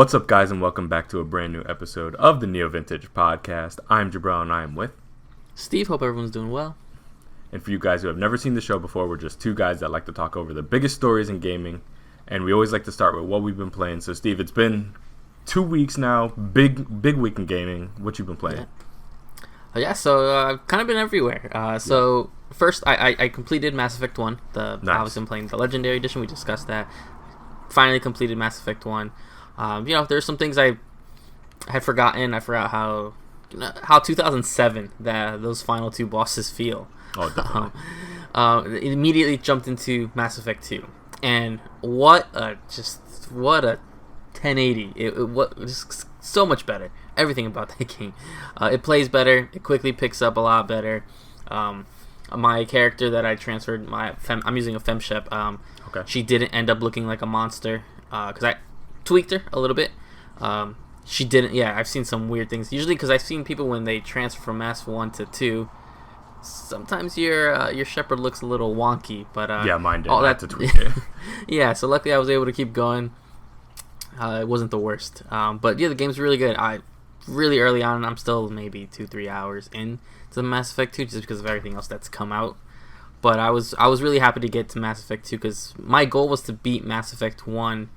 What's up, guys, and welcome back to a brand new episode of the NeoVintage podcast. I'm Jabril, and I am with Steve. Hope everyone's doing well. And for you guys who have never seen the show before, we're just two guys that like to talk over the biggest stories in gaming, and we always like to start with what we've been playing. So, Steve, it's been 2 weeks now, big week in gaming. What you been playing? So I've kind of been everywhere. First, I completed Mass Effect 1. Obviously, I'm playing the Legendary Edition. We discussed that. Finally completed Mass Effect 1. There's some things I had forgotten. I forgot how 2007 those final two bosses feel. Oh, definitely. Immediately jumped into Mass Effect 2, and what a 1080! It was so much better. Everything about that game. It plays better. It quickly picks up a lot better. My character that I transferred, I'm using a femshep. Okay. She didn't end up looking like a monster because I tweaked her a little bit. She didn't. Yeah, I've seen some weird things. Usually, because I've seen people when they transfer from Mass 1 to 2, sometimes your shepherd looks a little wonky. But yeah, mine did. I had to tweak it. Yeah, so luckily I was able to keep going. It wasn't the worst. But yeah, the game's really good. Really early on, I'm still maybe 2-3 hours in to Mass Effect 2 just because of everything else that's come out. But I was really happy to get to Mass Effect 2 because my goal was to beat Mass Effect 1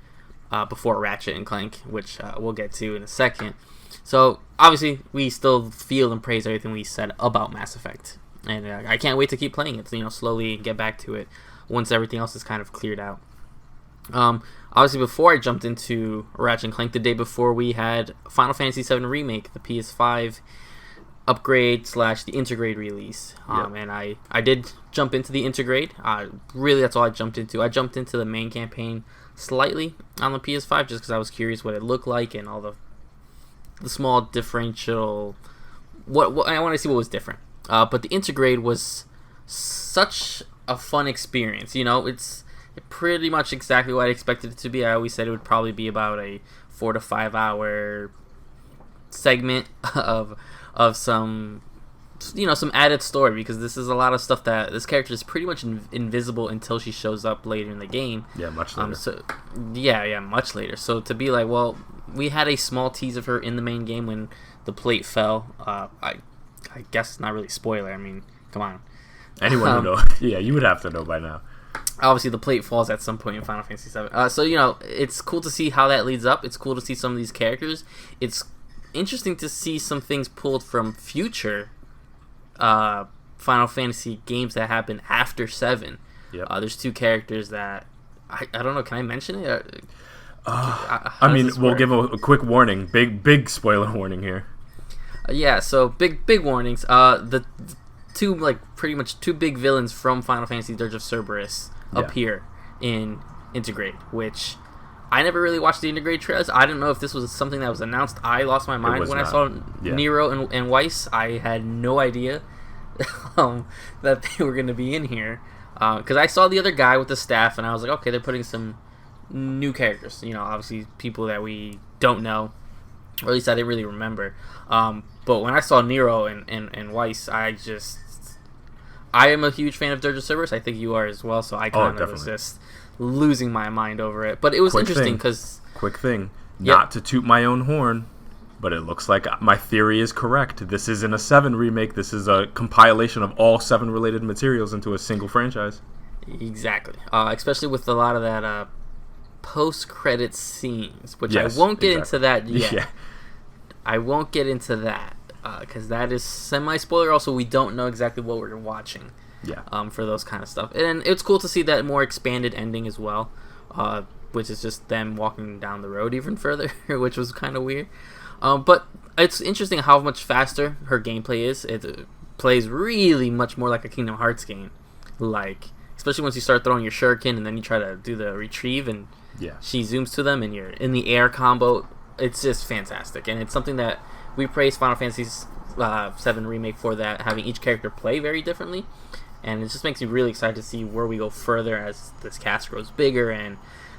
before Ratchet and Clank, which we'll get to in a second. So obviously we still feel and praise everything we said about Mass Effect, and I can't wait to keep playing it. Slowly get back to it once everything else is kind of cleared out. Obviously, before I jumped into Ratchet and Clank, the day before we had Final Fantasy VII Remake, the PS5 upgrade / the Intergrade release. Yep. And I did jump into the Intergrade. Really, that's all I jumped into. I jumped into the main campaign slightly on the PS5 just because I was curious what it looked like and all the small differential. What I want to see what was different. But the Intergrade was such a fun experience. It's pretty much exactly what I expected it to be. I always said it would probably be about a 4 to 5 hour segment of some added story, because this is a lot of stuff that this character is pretty much invisible until she shows up later in the game. Yeah, much later. Much later. So to be like, well, we had a small tease of her in the main game when the plate fell. I guess it's not really a spoiler. I mean, come on. Anyone would know. Yeah, you would have to know by now. Obviously, the plate falls at some point in Final Fantasy VII. It's cool to see how that leads up. It's cool to see some of these characters. It's interesting to see some things pulled from future Final Fantasy games that happened after 7. Yep. There's 2 characters that I don't know. Can I mention it? We'll give a quick warning. Big spoiler warning here. So big warnings. The two pretty much 2 big villains from Final Fantasy Dirge of Cerberus appear in Intergrade, which I never really watched the Intergrade trailers. I didn't know if this was something that was announced. I lost my mind when I saw Nero and Weiss. I had no idea that they were going to be in here, because I saw the other guy with the staff and I was like, okay, they're putting some new characters, obviously people that we don't know, or at least I didn't really remember. But when I saw Nero and Weiss, I am a huge fan of Dirge of Cerberus. I think you are as well, so I kind of was just losing my mind over it. But it was interesting because... Quick thing. Not to toot my own horn, but it looks like my theory is correct. This isn't a 7 remake. This is a compilation of all 7 related materials into a single franchise. Exactly. Especially with a lot of that post-credit scenes, which I won't get into that yet. Yeah. I won't get into that because that is semi-spoiler. Also, we don't know exactly what we're watching. Yeah. For those kind of stuff, and it's cool to see that more expanded ending as well, which is just them walking down the road even further, which was kind of weird. But it's interesting how much faster her gameplay is. It plays really much more like a Kingdom Hearts game, especially once you start throwing your shuriken and then you try to do the retrieve and she zooms to them and you're in the air combo. It's just fantastic, and it's something that we praise Final Fantasy VII Remake for, that having each character play very differently, and it just makes me really excited to see where we go further as this cast grows bigger. And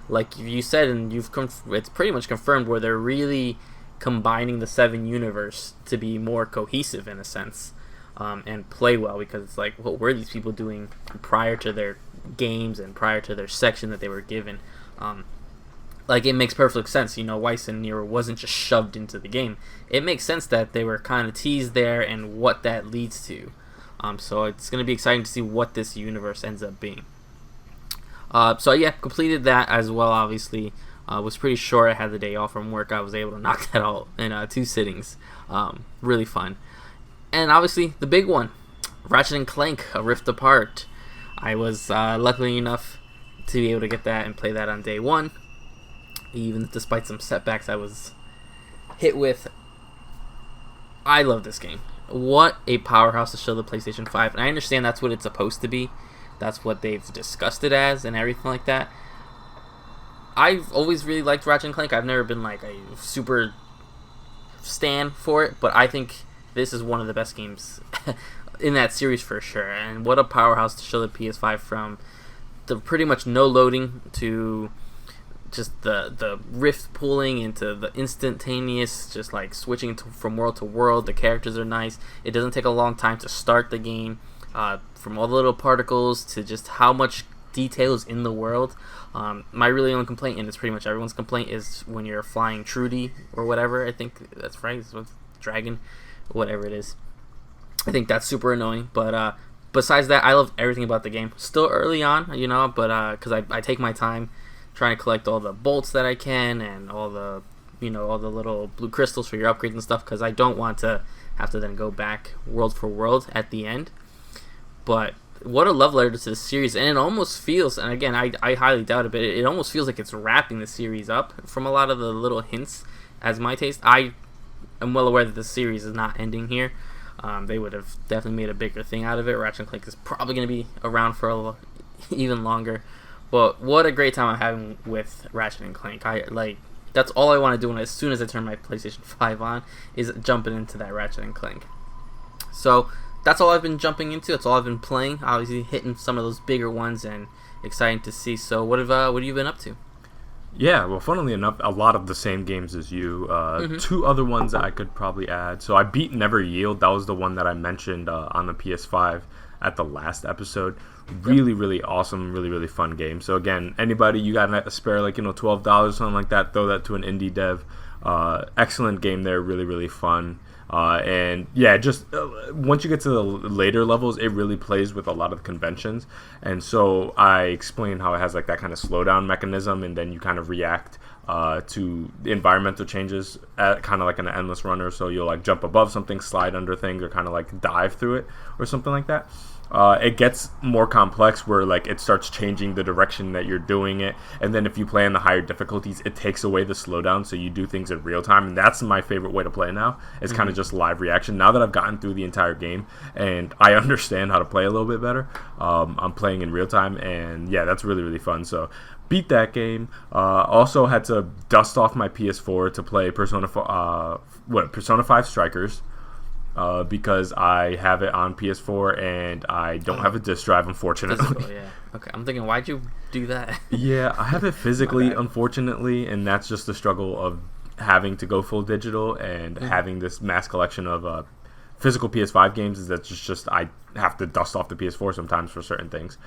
like you said, and it's pretty much confirmed, where they're really combining the 7 universe to be more cohesive in a sense, and play well, because it's like, what were these people doing prior to their games and prior to their section that they were given? like, it makes perfect sense. Weiss and Nero wasn't just shoved into the game. It makes sense that they were kind of teased there and what that leads to. So it's going to be exciting to see what this universe ends up being. So yeah, completed that as well, obviously. Was pretty short. I had the day off from work. I was able to knock that out in 2 sittings. Really fun. And obviously, the big one, Ratchet & Clank, A Rift Apart. I was lucky enough to be able to get that and play that on day 1. Even despite some setbacks I was hit with. I love this game. What a powerhouse to show the PlayStation 5. And I understand that's what it's supposed to be. That's what they've discussed it as and everything like that. I've always really liked Ratchet & Clank. I've never been like a super stan for it. But I think this is one of the best games in that series for sure. And what a powerhouse to show the PS5 from the pretty much no loading to just the rift pulling into the instantaneous, just like switching from world to world. The characters are nice. It doesn't take a long time to start the game. From all the little particles to just how much detail is in the world. My really only complaint, and it's pretty much everyone's complaint, is when you're flying Trudy or whatever. I think that's right. It's Dragon, whatever it is. I think that's super annoying. But besides that, I love everything about the game. Still early on, but because I take my time trying to collect all the bolts that I can and all the little blue crystals for your upgrades and stuff, because I don't want to have to then go back world for world at the end. But what a love letter to the series, and it almost feels, and again, I highly doubt it, but it almost feels like it's wrapping the series up from a lot of the little hints, as my taste. I am well aware that the series is not ending here. They would have definitely made a bigger thing out of it. Ratchet & Clank is probably going to be around for even longer. But what a great time I'm having with Ratchet & Clank. That's all I want to do as soon as I turn my PlayStation 5 on, is jumping into that Ratchet & Clank. So that's all I've been jumping into. That's all I've been playing. Obviously hitting some of those bigger ones and exciting to see. So what have you been up to? Yeah, well, funnily enough, a lot of the same games as you. 2 other ones that I could probably add. So I beat Never Yield. That was the one that I mentioned on the PS5 at the last episode. Really, really awesome, really, really fun game. So again, anybody, you got a spare $12 or something like that, throw that to an indie dev. Excellent game there, really, really fun. And yeah, just once you get to the later levels, it really plays with a lot of conventions. And so I explained how it has like that kind of slowdown mechanism, and then you kind of react to the environmental changes at kind of like an endless runner. So you'll like jump above something, slide under things, or kind of like dive through it or something like that. It gets more complex where like it starts changing the direction that you're doing it, and then if you play in the higher difficulties, it takes away the slowdown, so you do things in real time. And that's my favorite way to play now. It's kind of just live reaction. Now that I've gotten through the entire game and I understand how to play a little bit better, I'm playing in real time, and yeah, that's really, really fun. So beat that game. Also had to dust off my PS4 to play Persona 5 Strikers. Because I have it on PS4 and I don't have a disc drive, unfortunately. Physical, yeah. Okay, I'm thinking, why'd you do that? Yeah, I have it physically, unfortunately, and that's just the struggle of having to go full digital and having this mass collection of physical PS5 games. Is that just I have to dust off the PS4 sometimes for certain things.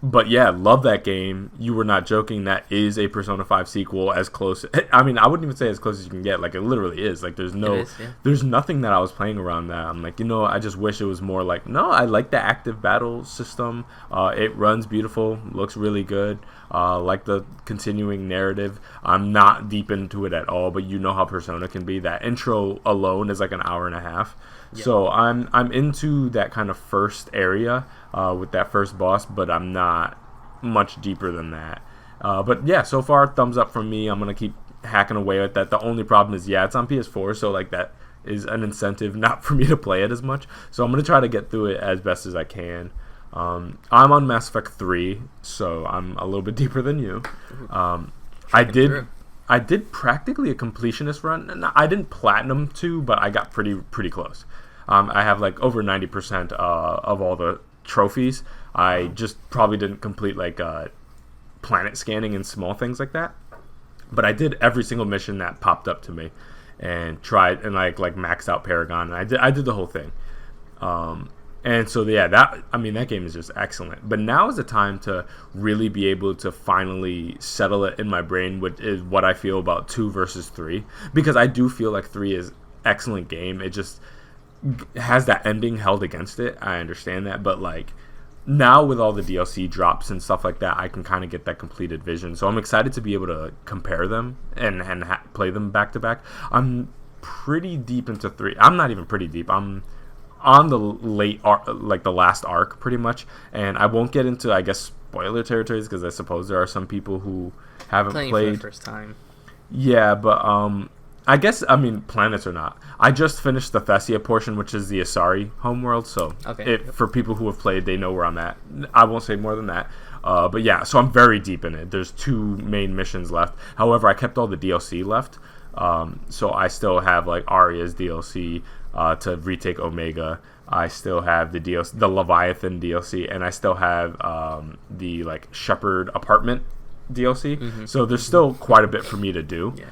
But yeah, love that game. You were not joking. That is a Persona 5 sequel, as close. I mean, I wouldn't even say as close as you can get. Like, it literally is. Like, there's nothing that I was playing around that. I'm like, I just wish it was more like, no, I like the active battle system. It runs beautiful, looks really good. Like the continuing narrative. I'm not deep into it at all, but you know how Persona can be. That intro alone is like an hour and a half. Yep. So I'm into that kind of first area with that first boss, but I'm not much deeper than that. But yeah, so far, thumbs up from me. I'm going to keep hacking away at that. The only problem is, it's on PS4, so like that is an incentive not for me to play it as much. So I'm going to try to get through it as best as I can. I'm on Mass Effect 3, so I'm a little bit deeper than you. I did practically a completionist run. And I didn't platinum too, but I got pretty close. I have like over 90% of all the trophies. I just probably didn't complete like planet scanning and small things like that. But I did every single mission that popped up to me, and tried and like maxed out Paragon. And I did the whole thing. And so, yeah, that game is just excellent. But now is the time to really be able to finally settle it in my brain, which is what I feel about 2 versus 3. Because I do feel like 3 is excellent game. It just has that ending held against it. I understand that. But, like, now with all the DLC drops and stuff like that, I can kind of get that completed vision. So I'm excited to be able to compare them and play them back to back. I'm pretty deep into 3. I'm not even pretty deep. I'm on the late arc, like the last arc pretty much, and I won't get into, I guess, spoiler territories, because I suppose there are some people who haven't played for the first time. Yeah, but I guess, I mean, planets or not, I just finished the Thessia portion, which is the Asari homeworld, so for people who have played, they know where I'm at. I won't say more than that. But yeah, so I'm very deep in it. There's 2 main missions left. However, I kept all the DLC left, so I still have like Arya's DLC to retake Omega. I still have the DLC, the Leviathan DLC, and I still have the like Shepherd apartment DLC. Mm-hmm. So there's still quite a bit for me to do. Yeah.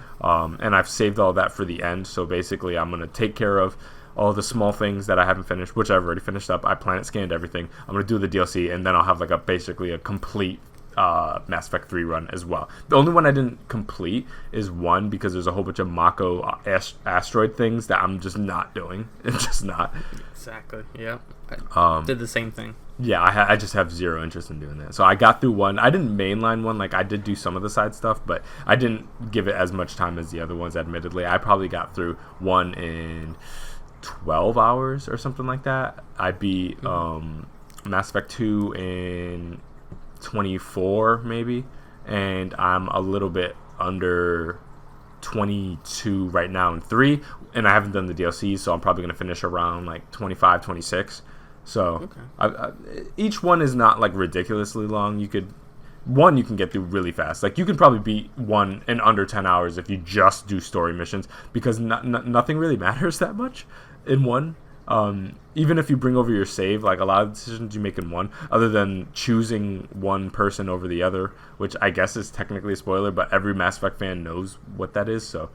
And I've saved all that for the end. So basically, I'm gonna take care of all the small things that I haven't finished, which I've already finished up. I planet scanned everything. I'm gonna do the DLC, and then I'll have like basically a complete Mass Effect 3 run as well. The only one I didn't complete is 1, because there's a whole bunch of Mako asteroid things that I'm just not doing. It's just not. Exactly. Yeah. I did the same thing. Yeah, I just have zero interest in doing that. So I got through 1. I didn't mainline 1. Like, I did do some of the side stuff, but I didn't give it as much time as the other ones, admittedly. I probably got through 1 in 12 hours or something like that. I beat Mass Effect 2 in 24 maybe, and I'm a little bit under 22 right now in 3, and I haven't done the DLC, so I'm probably going to finish around like 25, 26. So each one is not like ridiculously long. You can get through really fast. Like, you can probably beat 1 in under 10 hours if you just do story missions, because nothing really matters that much in 1. Even if you bring over your save, like a lot of decisions you make in 1, other than choosing one person over the other, which I guess is technically a spoiler, but every Mass Effect fan knows what that is. So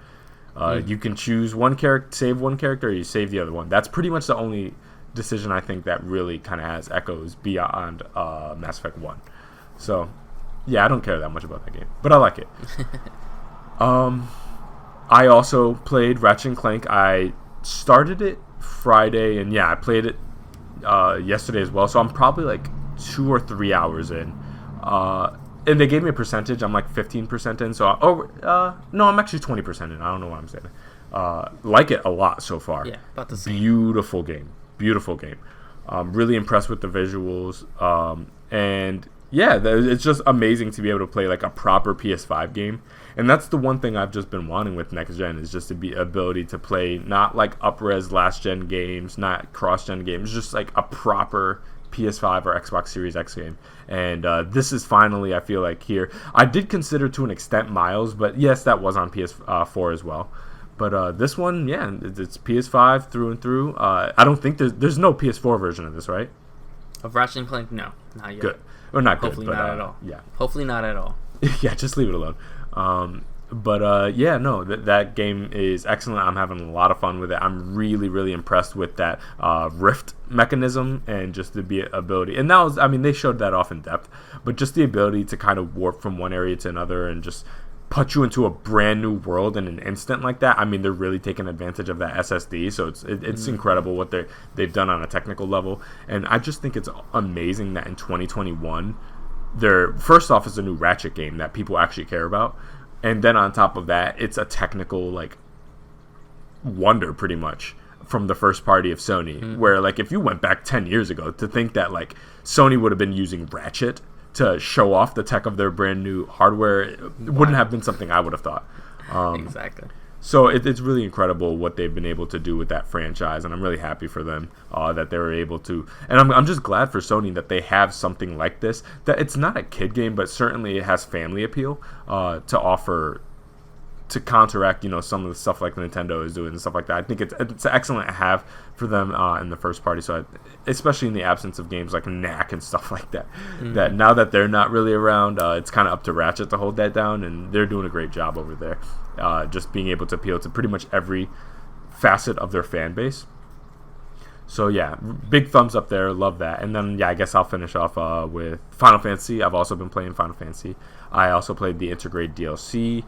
you can choose one character, save one character, or you save the other one. That's pretty much the only decision I think that really kind of has echoes beyond Mass Effect 1. So yeah, I don't care that much about that game, but I like it. I also played Ratchet & Clank. I started it Friday, and yeah, I played it yesterday as well, so I'm probably like 2 or 3 hours in, and they gave me a percentage. I'm like 15% in, so no, I'm actually 20% in. I don't know what I'm saying. Like it a lot so far. Yeah, about the same. Beautiful game. Really impressed with the visuals, and yeah, it's just amazing to be able to play like a proper PS5 game. And that's the one thing I've just been wanting with next gen, is just to be ability to play not like up-res last gen games, not cross-gen games, just like a proper PS5 or Xbox Series X game. And this is finally, I feel like, here. I did consider to an extent Miles, but yes, that was on PS4 as well. But this one, yeah, it's PS5 through and through. I don't think there's no PS4 version of this, right? Of Ratchet & Clank? No, not yet. Good. Or not Hopefully good, but not at all. Yeah. Hopefully not at all. Yeah, just leave it alone. Yeah, no, that game is excellent. I'm having a lot of fun with it. I'm really, really impressed with that rift mechanism, and just the ability. And that was, I mean, they showed that off in depth, but just the ability to kind of warp from one area to another and just put you into a brand new world in an instant like that. I mean, they're really taking advantage of that SSD, so it's incredible what they've done on a technical level. And I just think it's amazing that in 2021, first off, it's a new Ratchet game that people actually care about, and then on top of that, it's a technical like wonder pretty much from the first party of Sony. Where like if you went back 10 years ago, to think that like Sony would have been using Ratchet to show off the tech of their brand new hardware, it wouldn't have been something I would have thought. Exactly. So it's really incredible what they've been able to do with that franchise, and I'm really happy for them that they were able to. And I'm just glad for Sony that they have something like this, that it's not a kid game, but certainly it has family appeal to offer, to counteract, some of the stuff like Nintendo is doing and stuff like that. I think it's excellent to have for them in the first party. So especially in the absence of games like Knack and stuff like that, that now that they're not really around, it's kind of up to Ratchet to hold that down, and they're doing a great job over there. Just being able to appeal to pretty much every facet of their fan base. So yeah, big thumbs up there. Love that. And then I guess I'll finish off with Final Fantasy. I've also been playing Final Fantasy. I also played the Intergrade DLC,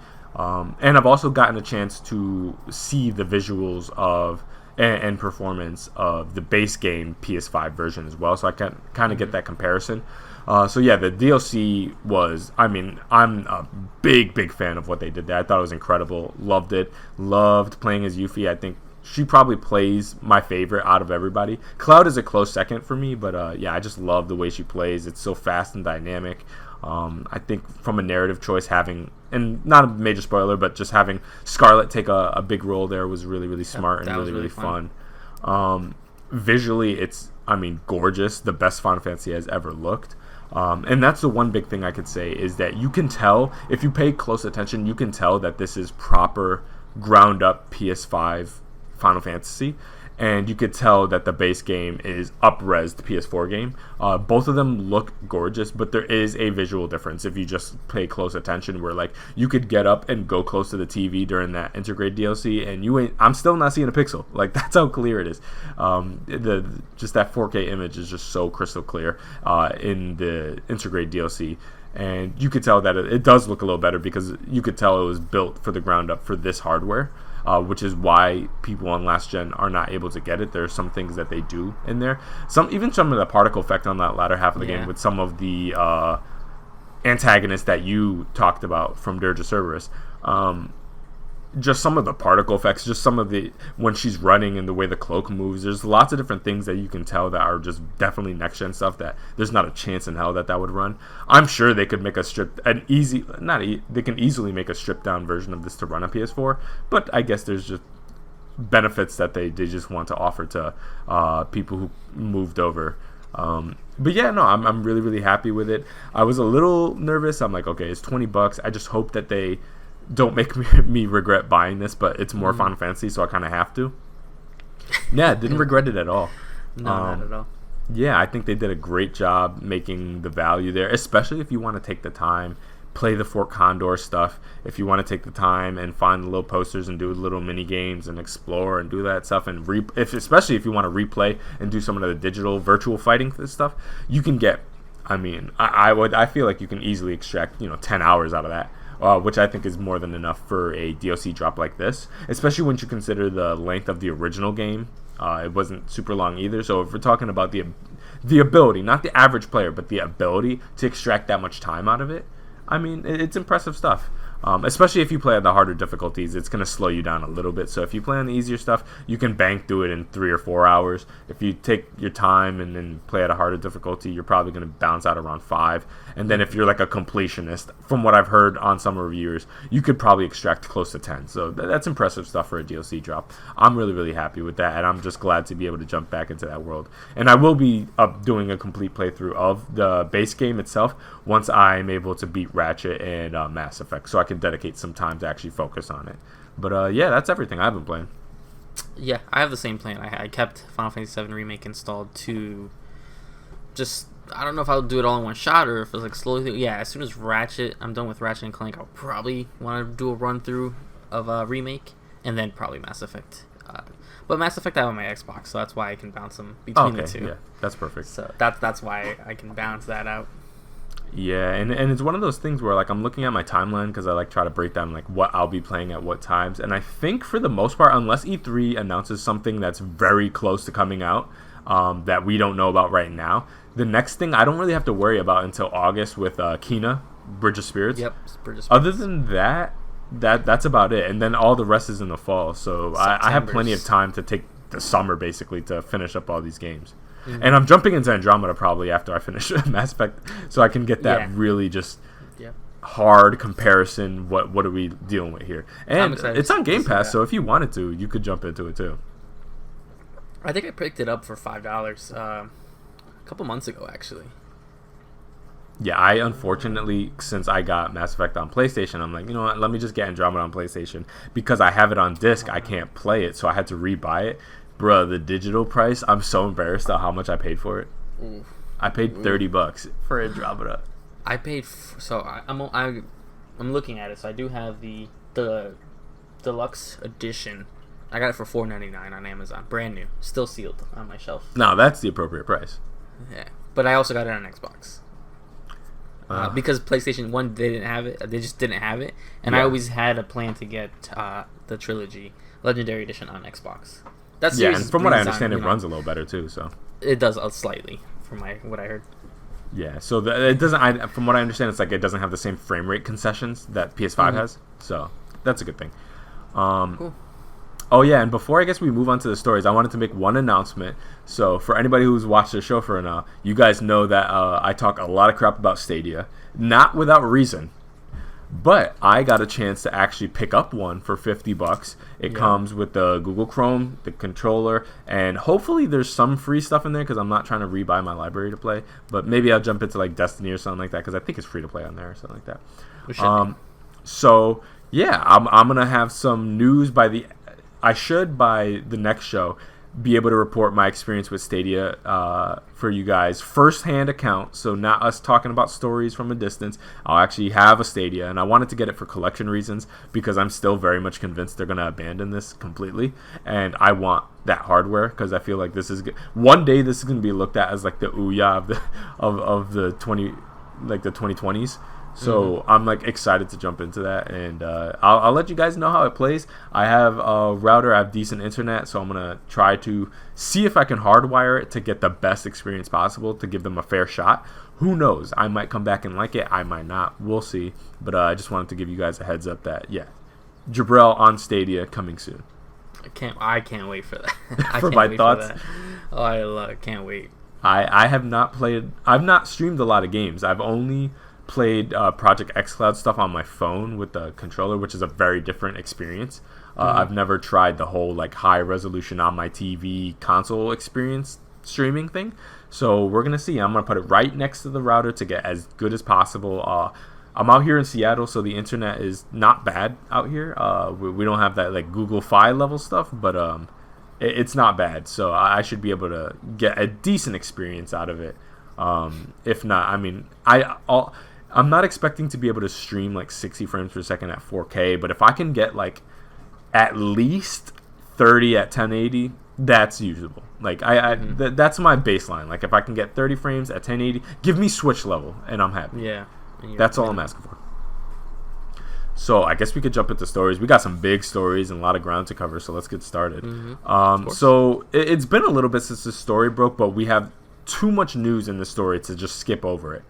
and I've also gotten a chance to see the visuals of and performance of the base game PS5 version as well. So I can kind of get that comparison. So yeah, the DLC was, I mean, I'm a big fan of what they did there. I thought it was incredible. Loved it. Loved playing as Yuffie. I think she probably plays my favorite out of everybody. Cloud is a close second for me, but I just love the way she plays. It's so fast and dynamic. I think from a narrative choice, having, and not a major spoiler, but just having Scarlet take a big role there was really smart and really fun. Visually, it's, I mean, gorgeous. The best Final Fantasy has ever looked. And that's the one big thing I could say is that you can tell, if you pay close attention, you can tell that this is proper ground up PS5 Final Fantasy, and you could tell that the base game is up-res the PS4 game. Both of them look gorgeous, but there is a visual difference if you just pay close attention, where like you could get up and go close to the TV during that Intergrade DLC and I'm still not seeing a pixel. Like, that's how clear it is. Just that 4K image is just so crystal clear in the Intergrade DLC. And you could tell that it does look a little better because you could tell it was built for the ground up for this hardware. Which is why people on last gen are not able to get it. There are some things that they do in there. Even some of the particle effect on that latter half of the game with some of the antagonists that you talked about from Dirge Cerberus. Just some of the particle effects, just some of the, when she's running and the way the cloak moves, there's lots of different things that you can tell that are just definitely next gen stuff that there's not a chance in hell that would run. I'm sure they could make they can easily make a stripped down version of this to run on PS4, but I guess there's just benefits that they just want to offer to people who moved over. But yeah, no, I'm really happy with it. I was a little nervous. I'm like, okay, it's $20. I just hope that they don't make me regret buying this, but it's more Final Fantasy, so I kind of have to. Yeah, didn't regret it at all. No, not at all. Yeah, I think they did a great job making the value there, especially if you want to take the time, play the Fort Condor stuff. If you want to take the time and find the little posters and do little mini games and explore and do that stuff, and especially if you want to replay and do some of the digital virtual fighting stuff, you can get. I mean, I feel like you can easily extract 10 hours out of that. Which I think is more than enough for a DLC drop like this, especially when you consider the length of the original game. It wasn't super long either, so if we're talking about the ability, not the average player, but the ability to extract that much time out of it, I mean, it's impressive stuff. Especially if you play at the harder difficulties, it's going to slow you down a little bit. So if you play on the easier stuff, you can bank through it in 3 or 4 hours. If you take your time and then play at a harder difficulty, you're probably going to bounce out around 5. And then if you're like a completionist, from what I've heard on some reviewers, you could probably extract close to 10. So that's impressive stuff for a DLC drop. I'm really happy with that, and I'm just glad to be able to jump back into that world. And I will be doing a complete playthrough of the base game itself once I'm able to beat Ratchet and Mass Effect, so I can dedicate some time to actually focus on it. But yeah, that's everything I've been playing. Yeah, I have the same plan. I kept Final Fantasy VII Remake installed to just, I don't know if I'll do it all in one shot or if it's like slowly. Yeah, as soon as I'm done with Ratchet and Clank, I'll probably want to do a run through of Remake, and then probably Mass Effect. But Mass Effect I have on my Xbox, so that's why I can bounce them between the two. Yeah, that's perfect. So that's why I can balance that out. Yeah, and it's one of those things where like I'm looking at my timeline because I like try to break down like what I'll be playing at what times, and I think for the most part, unless E3 announces something that's very close to coming out that we don't know about right now, the next thing I don't really have to worry about until August with Kena, Bridge of Spirits. Yep, Bridge of Spirits. Other than that's about it, and then all the rest is in the fall. So I have plenty of time to take the summer basically to finish up all these games. Mm-hmm. And I'm jumping into Andromeda probably after I finish Mass Effect, so I can get that really just hard comparison. What are we dealing with here? And it's on Game Pass, so if you wanted to, you could jump into it too. I think I picked it up for $5 a couple months ago, actually. Yeah, I unfortunately, since I got Mass Effect on PlayStation, I'm like, you know what, let me just get Andromeda on PlayStation. Because I have it on disc, I can't play it, so I had to rebuy it. Bruh, the digital price, I'm so embarrassed at how much I paid for it. Ooh. I paid $30 for Andromeda. I paid, I'm looking at it, so I do have the deluxe edition I got it for $4.99 on Amazon, brand new, still sealed on my shelf. No, that's the appropriate price. Yeah, but I also got it on Xbox. Because PlayStation 1, they didn't have it. They just didn't have it. And I always had a plan to get the Trilogy Legendary Edition on Xbox. That's and from what I understand, it runs a little better too. So it does slightly, from what I heard. Yeah, so it doesn't. From what I understand, it's like it doesn't have the same frame rate concessions that PS5 has. So that's a good thing. Cool. Oh yeah, and before I guess we move on to the stories, I wanted to make one announcement. So for anybody who's watched the show for now, you guys know that I talk a lot of crap about Stadia, not without reason. But I got a chance to actually pick up one for $50. It comes with the Google Chrome, the controller, and hopefully there's some free stuff in there because I'm not trying to rebuy my library to play. But maybe I'll jump into like Destiny or something like that because I think it's free to play on there or something like that. So yeah, I'm gonna have some news by the next show be able to report my experience with Stadia for you guys, first-hand account, so not us talking about stories from a distance. I'll actually have a Stadia, and I wanted to get it for collection reasons because I'm still very much convinced they're going to abandon this completely, and I want that hardware because I feel like this is one day this is going to be looked at as like the Ouya of the 2020s. So I'm like excited to jump into that, and I'll let you guys know how it plays. I have a router, I have decent internet, so I'm gonna try to see if I can hardwire it to get the best experience possible to give them a fair shot. Who knows? I might come back and like it, I might not. We'll see. But I just wanted to give you guys a heads up that Jabril on Stadia coming soon. I can't wait for that. For my thoughts. I can't wait. I've not streamed a lot of games. I've only played Project xCloud stuff on my phone with the controller, which is a very different experience. I've never tried the whole like high resolution on my TV console experience streaming thing. So we're gonna see. I'm gonna put it right next to the router to get as good as possible. I'm out here in Seattle, so the internet is not bad out here. We don't have that like Google Fi level stuff, but it's not bad. So I should be able to get a decent experience out of it. If not, I mean, I'm not expecting to be able to stream like 60 frames per second at 4K, but if I can get like at least 30 at 1080, that's usable. Like that's my baseline. Like if I can get 30 frames at 1080, give me Switch level, and I'm happy. Yeah, that's all I'm asking for. So I guess we could jump into stories. We got some big stories and a lot of ground to cover, so let's get started. So it's been a little bit since the story broke, but we have too much news in the story to just skip over it.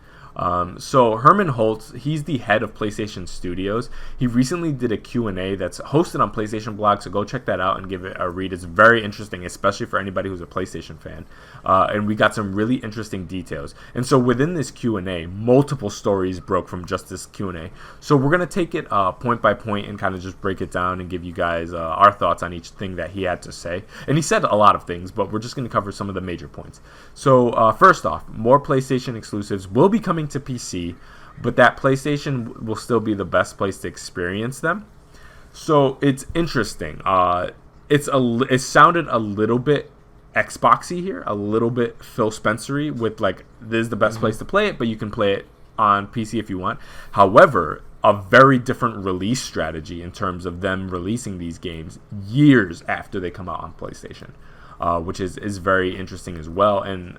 So Herman Hulst, he's the head of PlayStation Studios. He recently did a Q&A that's hosted on PlayStation Blog, so go check that out and give it a read. It's very interesting, especially for anybody who's a PlayStation fan. And we got some really interesting details. And so within this Q&A, multiple stories broke from just this Q&A. So we're going to take it point by point and kind of just break it down and give you guys our thoughts on each thing that he had to say. And he said a lot of things, but we're just going to cover some of the major points. So first off, more PlayStation exclusives will be coming to PC, but that PlayStation will still be the best place to experience them. So it's interesting. It sounded a little bit Xboxy here, a little bit Phil Spencery with like, this is the best place to play it, but you can play it on PC if you want. However, a very different release strategy in terms of them releasing these games years after they come out on PlayStation, which is very interesting as well. And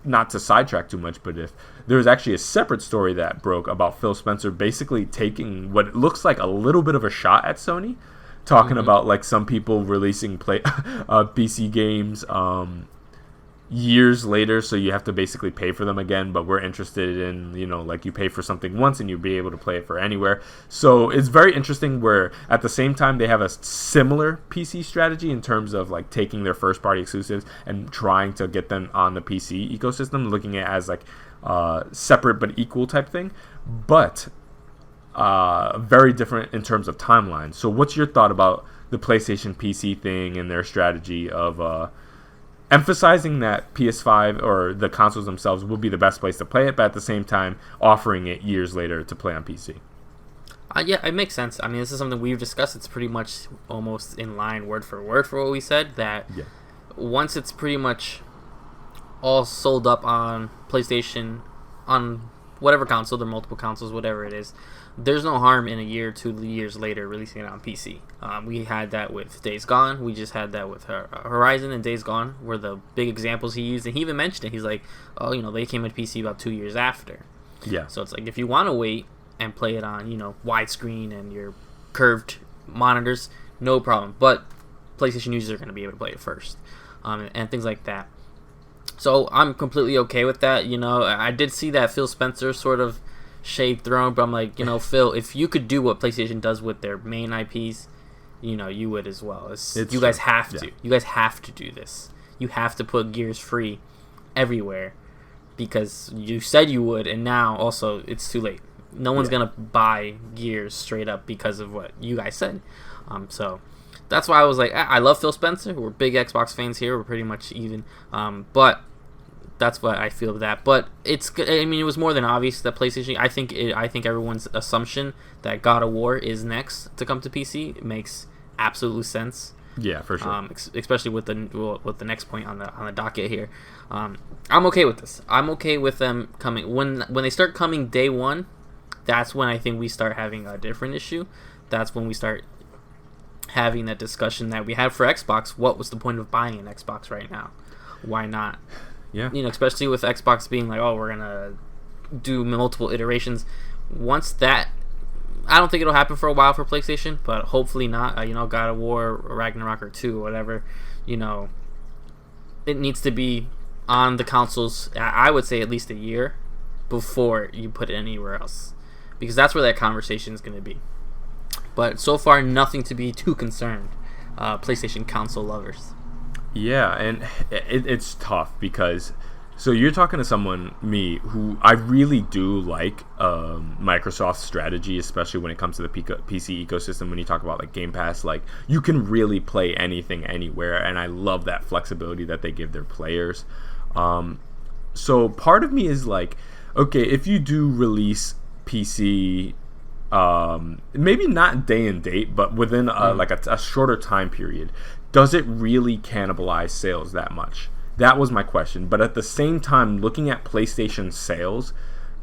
not to sidetrack too much, but if there was actually a separate story that broke about Phil Spencer basically taking what looks like a little bit of a shot at Sony, talking about like some people releasing PC games years later, so you have to basically pay for them again, but we're interested in, like you pay for something once and you'll be able to play it for anywhere. So it's very interesting where at the same time they have a similar PC strategy in terms of like taking their first party exclusives and trying to get them on the PC ecosystem, looking at it as like separate but equal type thing, but very different in terms of timeline. So what's your thought about the PlayStation PC thing and their strategy of emphasizing that PS5 or the consoles themselves will be the best place to play it, but at the same time offering it years later to play on PC? Yeah, it makes sense. I mean, this is something we've discussed. It's pretty much almost in line word for word for what we said, that once it's pretty much all sold up on PlayStation, on whatever console, they're multiple consoles, whatever it is. There's no harm in a year, 2 years later, releasing it on PC. We had that with Days Gone. We just had that with Horizon and Days Gone were the big examples he used. And he even mentioned it. He's like, oh, they came to PC about 2 years after. Yeah. So it's like, if you want to wait and play it on, widescreen and your curved monitors, no problem. But PlayStation users are going to be able to play it first. And things like that. So I'm completely okay with that. I did see that Phil Spencer sort of shade thrown, but I'm like, Phil, if you could do what PlayStation does with their main IPs, you would as well. You guys have to. You guys have to do this. You have to put Gears free everywhere because you said you would, and now also it's too late. No one's gonna buy Gears straight up because of what you guys said. So that's why I was like, I love Phil Spencer. We're big Xbox fans here. We're pretty much even. But that's what I feel of that. But it was more than obvious that PlayStation. I think everyone's assumption that God of War is next to come to PC. It makes absolute sense. Yeah, for sure. Especially with the next point on the docket here. I'm okay with this. I'm okay with them coming when they start coming day one. That's when I think we start having a different issue. That's when we start having that discussion that we had for Xbox. What was the point of buying an Xbox right now? Why not? Yeah. Especially with Xbox being like, oh, we're gonna do multiple iterations. Once that, I don't think it'll happen for a while for PlayStation, but hopefully not. God of War, Ragnarok, or 2, or whatever. It needs to be on the consoles. I would say at least a year before you put it anywhere else, because that's where that conversation is going to be. But so far, nothing to be too concerned. PlayStation console lovers. Yeah, and it's tough because, so you're talking to someone, me, who I really do like Microsoft's strategy, especially when it comes to the PC ecosystem. When you talk about like Game Pass, like you can really play anything anywhere, and I love that flexibility that they give their players. So part of me is like, okay, if you do release PC, maybe not day and date, but within like a shorter time period, does it really cannibalize sales that much? That was my question. But at the same time, looking at PlayStation sales,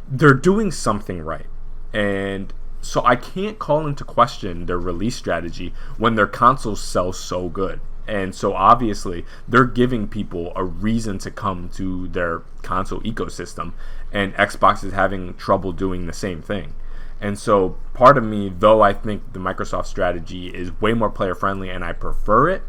they're doing something right. And so I can't call into question their release strategy when their consoles sell so good. And so obviously, they're giving people a reason to come to their console ecosystem. And Xbox is having trouble doing the same thing. And so part of me, though I think the Microsoft strategy is way more player friendly and I prefer it,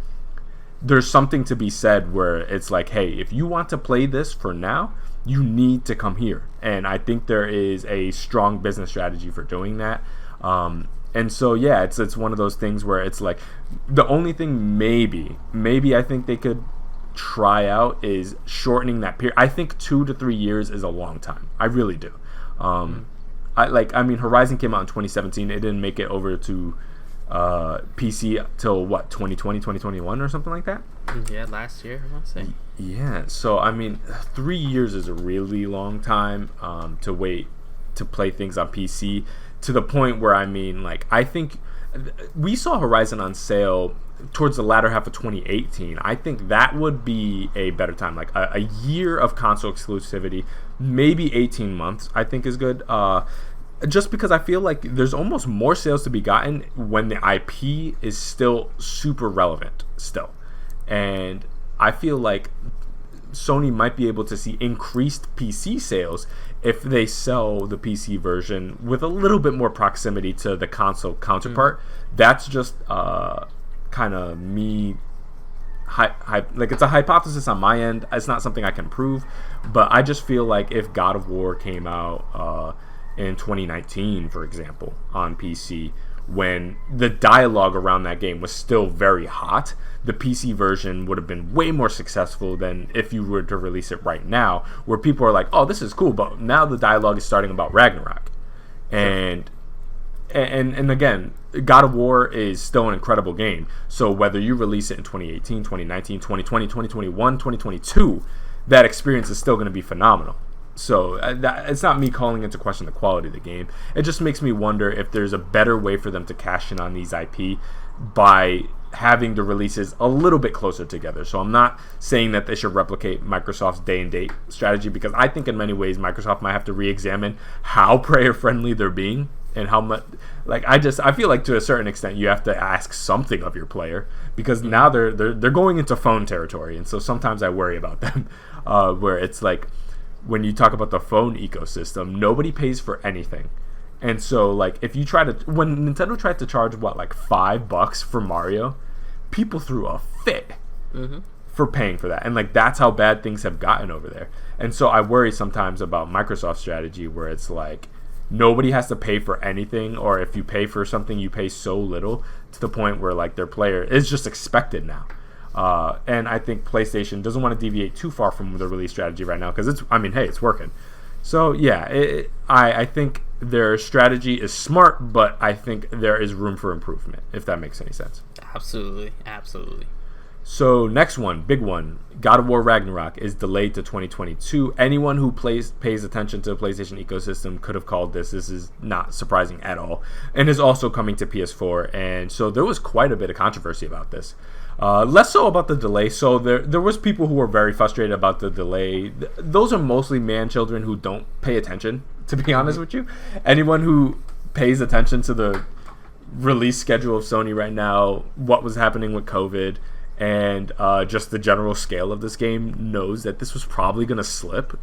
there's something to be said where it's like, hey, if you want to play this for now, you need to come here. And I think there is a strong business strategy for doing that. And so, yeah, it's one of those things where it's like, the only thing maybe I think they could try out is shortening that period. I think 2 to 3 years is a long time. I really do. Horizon came out in 2017. It didn't make it over to PC till 2020, 2021 or something like that. Yeah, last year I want to say. Yeah, so 3 years is a really long time to wait to play things on PC, to the point where I think we saw Horizon on sale towards the latter half of 2018. I think that would be a better time, like a year of console exclusivity, maybe 18 months I think is good. Just because I feel like there's almost more sales to be gotten when the IP is still super relevant still. And I feel like Sony might be able to see increased PC sales if they sell the PC version with a little bit more proximity to the console counterpart. That's just kind of me. Like, it's a hypothesis on my end. It's not something I can prove, but I just feel like if God of War came out in 2019, for example, on PC, when the dialogue around that game was still very hot, the PC version would have been way more successful than if you were to release it right now, where people are like, oh, this is cool, but now the dialogue is starting about Ragnarok. And again, God of War is still an incredible game. So whether you release it in 2018, 2019, 2020, 2021, 2022, that experience is still going to be phenomenal. So it's not me calling into question the quality of the game. It just makes me wonder if there's a better way for them to cash in on these IP by having the releases a little bit closer together. So I'm not saying that they should replicate Microsoft's day and date strategy, because I think in many ways Microsoft might have to re-examine how player friendly they're being, and how much, like, I feel like to a certain extent you have to ask something of your player, because now they're going into phone territory, and so sometimes I worry about them, where it's like when you talk about the phone ecosystem, nobody pays for anything. And so, like, if you when Nintendo tried to charge like $5 for Mario, people threw a fit for paying for that, and like that's how bad things have gotten over there. And so I worry sometimes about Microsoft's strategy, where it's like nobody has to pay for anything, or if you pay for something, you pay so little to the point where like their player is just expected now. And I think PlayStation doesn't want to deviate too far from the release strategy right now, because it's working. So yeah, I think their strategy is smart, but I think there is room for improvement, if that makes any sense. Absolutely. So next one, big one, God of War Ragnarok is delayed to 2022. Anyone who pays attention to the PlayStation ecosystem could have called this. This is not surprising at all, and is also coming to PS4. And so there was quite a bit of controversy about this. Less so about the delay. So there was people who were very frustrated about the delay. Those are mostly man-children who don't pay attention, to be honest with you. Anyone who pays attention to the release schedule of Sony right now, what was happening with COVID, and just the general scale of this game, knows that this was probably going to slip.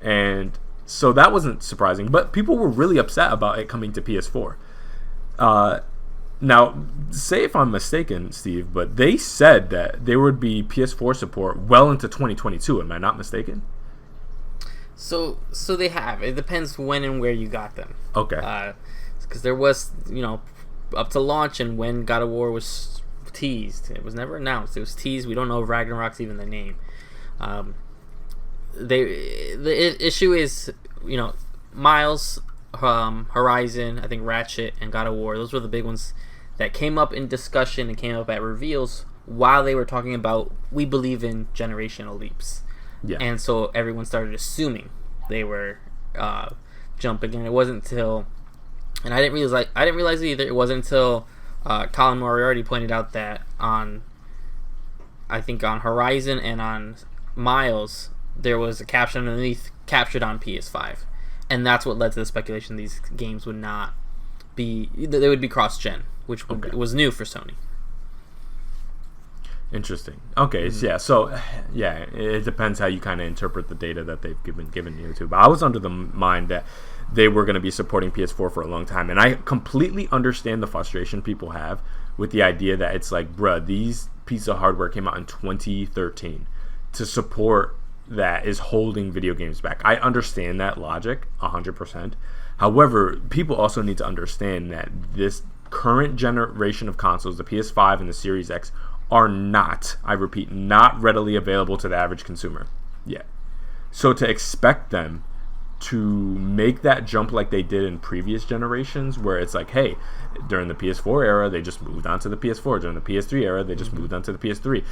And so that wasn't surprising. But people were really upset about it coming to PS4. Now, say if I'm mistaken, Steve, but they said that there would be PS4 support well into 2022. Am I not mistaken? So they have. It depends when and where you got them. Okay. Because there was, up to launch and when God of War was teased. It was never announced. It was teased. We don't know if Ragnarok's even the name. The issue is, Miles, Horizon, I think Ratchet, and God of War. Those were the big ones that came up in discussion and came up at reveals while they were talking about, we believe in generational leaps. Yeah. And so everyone started assuming they were jumping, and it wasn't until, and I didn't realize it either. It wasn't until Colin Moriarty pointed out that on Horizon and on Miles, there was a caption underneath, captured on PS5. And that's what led to the speculation these games would not be, they would be cross-gen, which was new for Sony. Interesting. Okay, so it depends how you kind of interpret the data that they've given you to. But I was under the mind that they were going to be supporting PS4 for a long time, and I completely understand the frustration people have with the idea that it's like, bruh, these pieces of hardware came out in 2013 to support that is holding video games back. I understand that logic 100%. However, people also need to understand that this current generation of consoles, the PS5 and the Series X, are not, I repeat, not readily available to the average consumer yet. So to expect them to make that jump like they did in previous generations, where it's like, hey, during the PS4 era, they just moved on to the PS4. During the PS3 era, they just moved on to the PS3.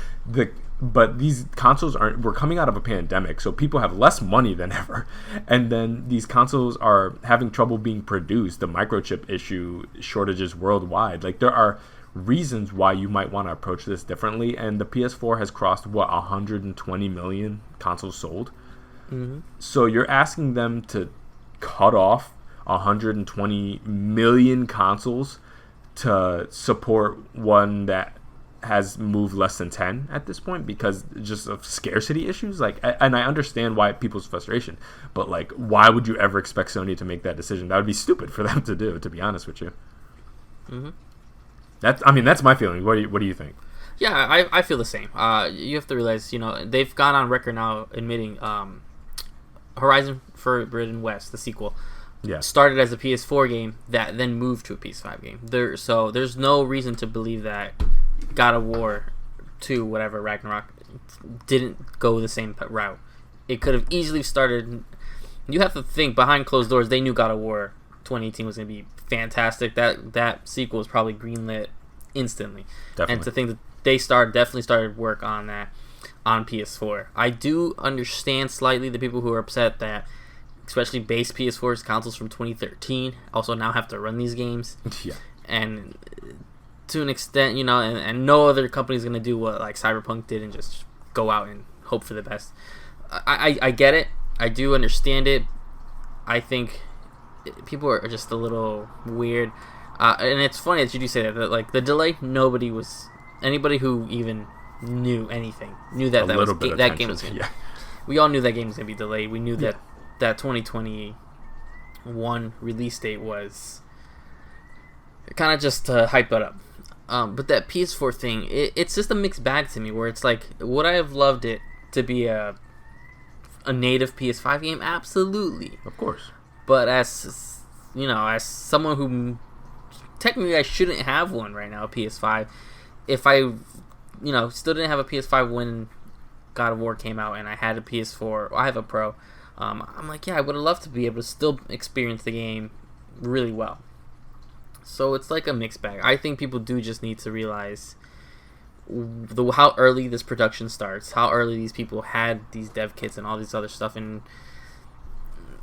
But these consoles we're coming out of a pandemic, so people have less money than ever. And then these consoles are having trouble being produced. The microchip issue, shortages worldwide. Like, there are reasons why you might want to approach this differently. And the PS4 has crossed, 120 million consoles sold? Mm-hmm. So you're asking them to cut off 120 million consoles to support one that has moved less than 10 at this point, because just of scarcity issues. Like, and I understand why people's frustration, but like, why would you ever expect Sony to make that decision? That would be stupid for them to do, to be honest with you. Mm-hmm. That's my feeling. What do you think? Yeah, I feel the same. You have to realize, they've gone on record now admitting Horizon Forbidden West, the sequel, started as a PS4 game that then moved to a PS5 game. So there's no reason to believe that God of War 2, whatever, Ragnarok, didn't go the same route. It could have easily started. You have to think, behind closed doors, they knew God of War 2018 was going to be fantastic. That sequel was probably greenlit instantly. Definitely. And to think that they definitely started work on that on PS4. I do understand slightly the people who are upset that, especially base PS4's consoles from 2013, also now have to run these games. Yeah. And to an extent, and no other company is going to do what like Cyberpunk did and just go out and hope for the best. I get it. I do understand it. I think people are just a little weird. And it's funny that you do say that. Like, the delay, anybody who even knew anything knew that that game was going to be. We all knew that game was going to be delayed. We knew that 2021 release date was kind of just to hype it up. But that PS4 thing, it's just a mixed bag to me, where it's like, would I have loved it to be a native PS5 game? Absolutely. Of course. But as someone who technically I shouldn't have one right now, a PS5, if I still didn't have a PS5 when God of War came out and I had a PS4, I have a Pro, I'm like, I would have loved to be able to still experience the game really well. So it's like a mixed bag. I think people do just need to realize how early this production starts, how early these people had these dev kits and all this other stuff, and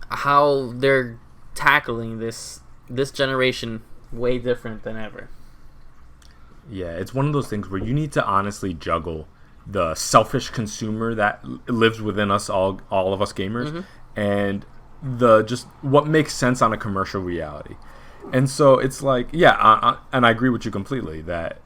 how they're tackling this generation way different than ever. Yeah, it's one of those things where you need to honestly juggle the selfish consumer that lives within us, all of us gamers, and the just what makes sense on a commercial reality. And so it's like, and I agree with you completely that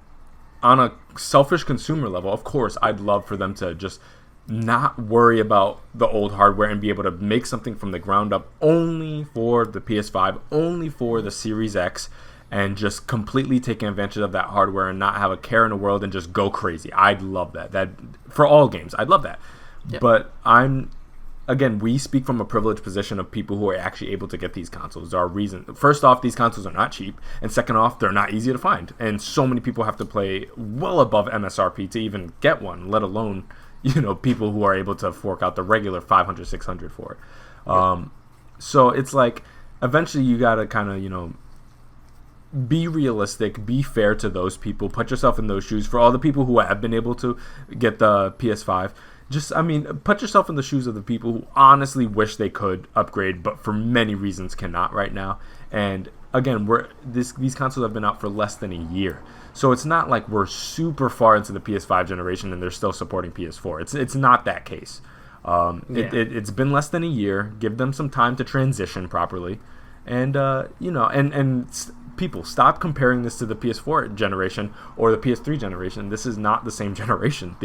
on a selfish consumer level, of course, I'd love for them to just not worry about the old hardware and be able to make something from the ground up only for the PS5, only for the Series X, and just completely taking advantage of that hardware and not have a care in the world and just go crazy. I'd love that. That for all games, I'd love that. Yep. But we speak from a privileged position of people who are actually able to get these consoles. There are reasons. First off, these consoles are not cheap, and second off, they're not easy to find. And so many people have to pay well above MSRP to even get one, let alone people who are able to fork out the regular $500, $600 for it. So it's like, eventually you gotta kind of be realistic, be fair to those people, put yourself in those shoes. For all the people who have been able to get the PS5, put yourself in the shoes of the people who honestly wish they could upgrade, but for many reasons cannot right now. And again, these consoles have been out for less than a year, so it's not like we're super far into the PS5 generation and they're still supporting PS4. It's not that case. It's been less than a year. Give them some time to transition properly, and people, stop comparing this to the PS4 generation or the PS3 generation. This is not the same generation.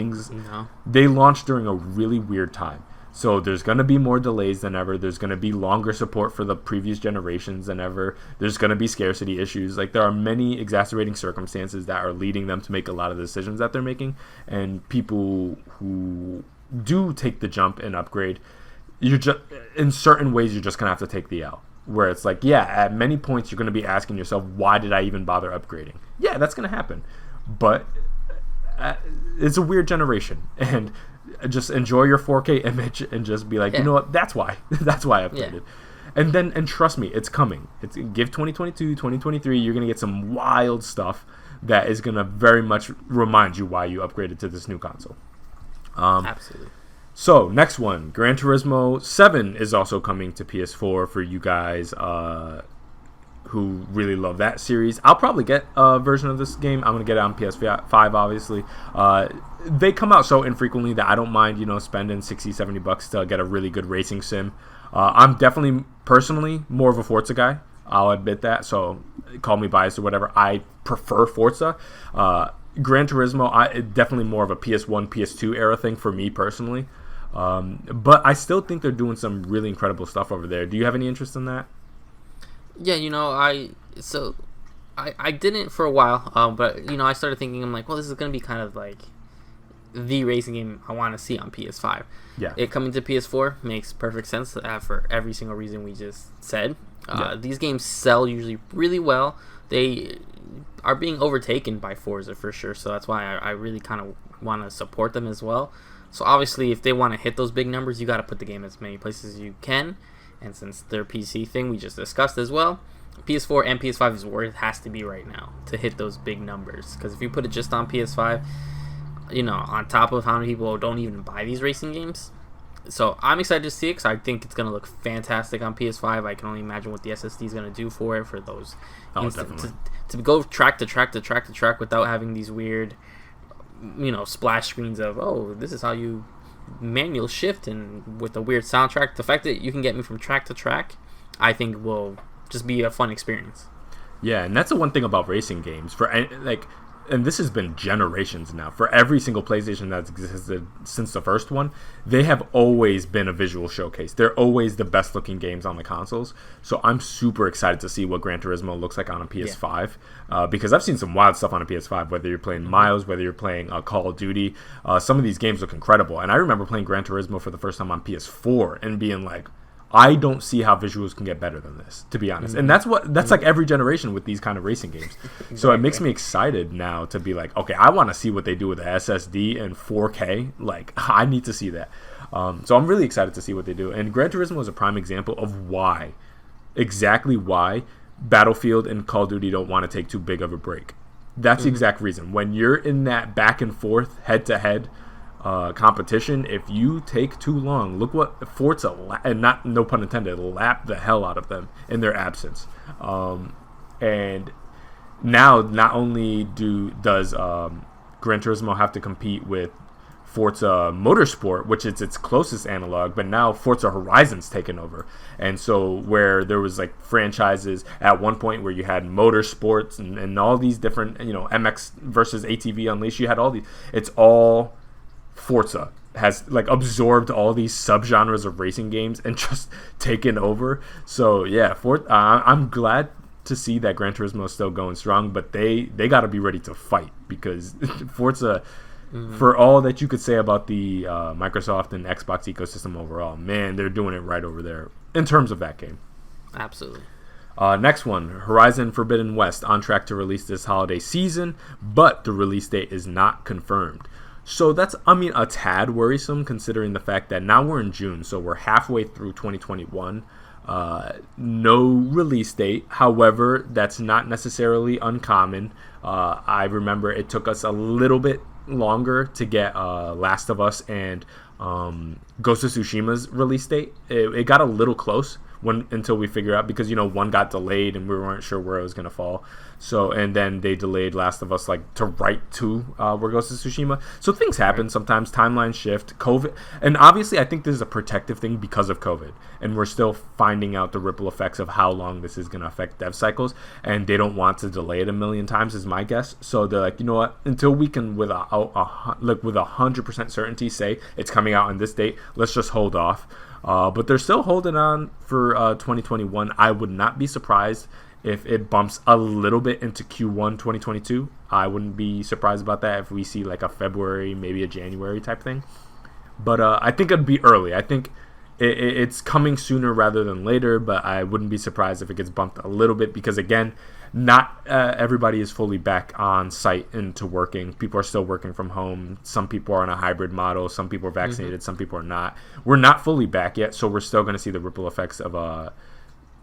They launched during a really weird time. So there's going to be more delays than ever. There's going to be longer support for the previous generations than ever. There's going to be scarcity issues. Like, there are many exacerbating circumstances that are leading them to make a lot of the decisions that they're making. And people who do take the jump and upgrade, in certain ways, you're just going to have to take the L. Where it's like, at many points you're going to be asking yourself, why did I even bother upgrading? Yeah, that's going to happen. But it's a weird generation. And just enjoy your 4K image and just be like, you know what, that's why. That's why I upgraded. Yeah. And trust me, it's coming. Give 2022, 2023, you're going to get some wild stuff that is going to very much remind you why you upgraded to this new console. Absolutely. So, next one, Gran Turismo 7 is also coming to PS4 for you guys who really love that series. I'll probably get a version of this game. I'm going to get it on PS5, obviously. They come out so infrequently that I don't mind, spending $60, $70 to get a really good racing sim. I'm definitely, personally, more of a Forza guy. I'll admit that, so call me biased or whatever. I prefer Forza. Gran Turismo, definitely more of a PS1, PS2 era thing for me personally. But I still think they're doing some really incredible stuff over there. Do you have any interest in that? Yeah, I didn't for a while, but I started thinking, I'm like, well, this is going to be kind of like the racing game I want to see on PS5. Yeah. It coming to PS4 makes perfect sense for every single reason we just said. These games sell usually really well. They are being overtaken by Forza for sure, so that's why I really kind of want to support them as well. So obviously, if they want to hit those big numbers, you got to put the game as many places as you can. And since their PC thing we just discussed as well, PS4 and PS5 is where it has to be right now to hit those big numbers. Because if you put it just on PS5, on top of how many people don't even buy these racing games, So I'm excited to see it because I think it's going to look fantastic on PS5. I can only imagine what the SSD is going to do for it, for those to go track to track to track to track without having these weird, splash screens of, oh, this is how you manual shift, and with a weird soundtrack. The fact that you can get me from track to track, I think will just be a fun experience. Yeah, and that's the one thing about racing games. And this has been generations now. For every single PlayStation that's existed since the first one, they have always been a visual showcase. They're always the best looking games on the consoles. So I'm super excited to see what Gran Turismo looks like on a PS5, because I've seen some wild stuff on a PS5, whether you're playing Miles, whether you're playing Call of Duty. Some of these games look incredible. And I remember playing Gran Turismo for the first time on PS4 and being like, I don't see how visuals can get better than this, to be honest. And that's like every generation with these kind of racing games. Exactly. So it makes me excited now to be like, okay, I want to see what they do with the SSD and 4K. Like, I need to see that. So I'm really excited to see what they do. And Gran Turismo is a prime example of exactly why Battlefield and Call of Duty don't want to take too big of a break. That's the exact reason. When you're in that back and forth, head-to-head competition, if you take too long, look what Forza, and no pun intended, lapped the hell out of them in their absence. And now not only does Gran Turismo have to compete with Forza Motorsport, which is its closest analog, but now Forza Horizon's taken over. And so where there was like franchises at one point where you had Motorsports and all these different, MX versus ATV Unleashed, you had all these, it's all Forza has like absorbed all these subgenres of racing games and just taken over. So yeah, I'm glad to see that Gran Turismo is still going strong, but they got to be ready to fight, because Forza, for all that you could say about the Microsoft and Xbox ecosystem overall, man, they're doing it right over there in terms of that game. Absolutely. Next one, Horizon Forbidden West, on track to release this holiday season, but the release date is not confirmed. So that's, a tad worrisome, considering the fact that now we're in June, so we're halfway through 2021. No release date. However, that's not necessarily uncommon. I remember it took us a little bit longer to get Last of Us and Ghost of Tsushima's release date. It got a little close until we figure out, because one got delayed and we weren't sure where it was going to fall. So, and then they delayed Last of Us to right to where Ghost of Tsushima. So things happen sometimes, timelines shift, COVID, and obviously I think this is a protective thing because of COVID, and we're still finding out the ripple effects of how long this is going to affect dev cycles, and they don't want to delay it a million times, is my guess. So they're like, you know what, until we can with 100% certainty say it's coming out on this date, let's just hold off. But they're still holding on for 2021. I would not be surprised if it bumps a little bit into Q1 2022. I wouldn't be surprised about that if we see like a February, maybe a January type thing. But I think it'd be early. I think it's coming sooner rather than later, but I wouldn't be surprised if it gets bumped a little bit, because, again, not everybody is fully back on site into working. People are still working from home. Some people are on a hybrid model. Some people are vaccinated. Some people are not. We're not fully back yet, so we're still going to see the ripple effects of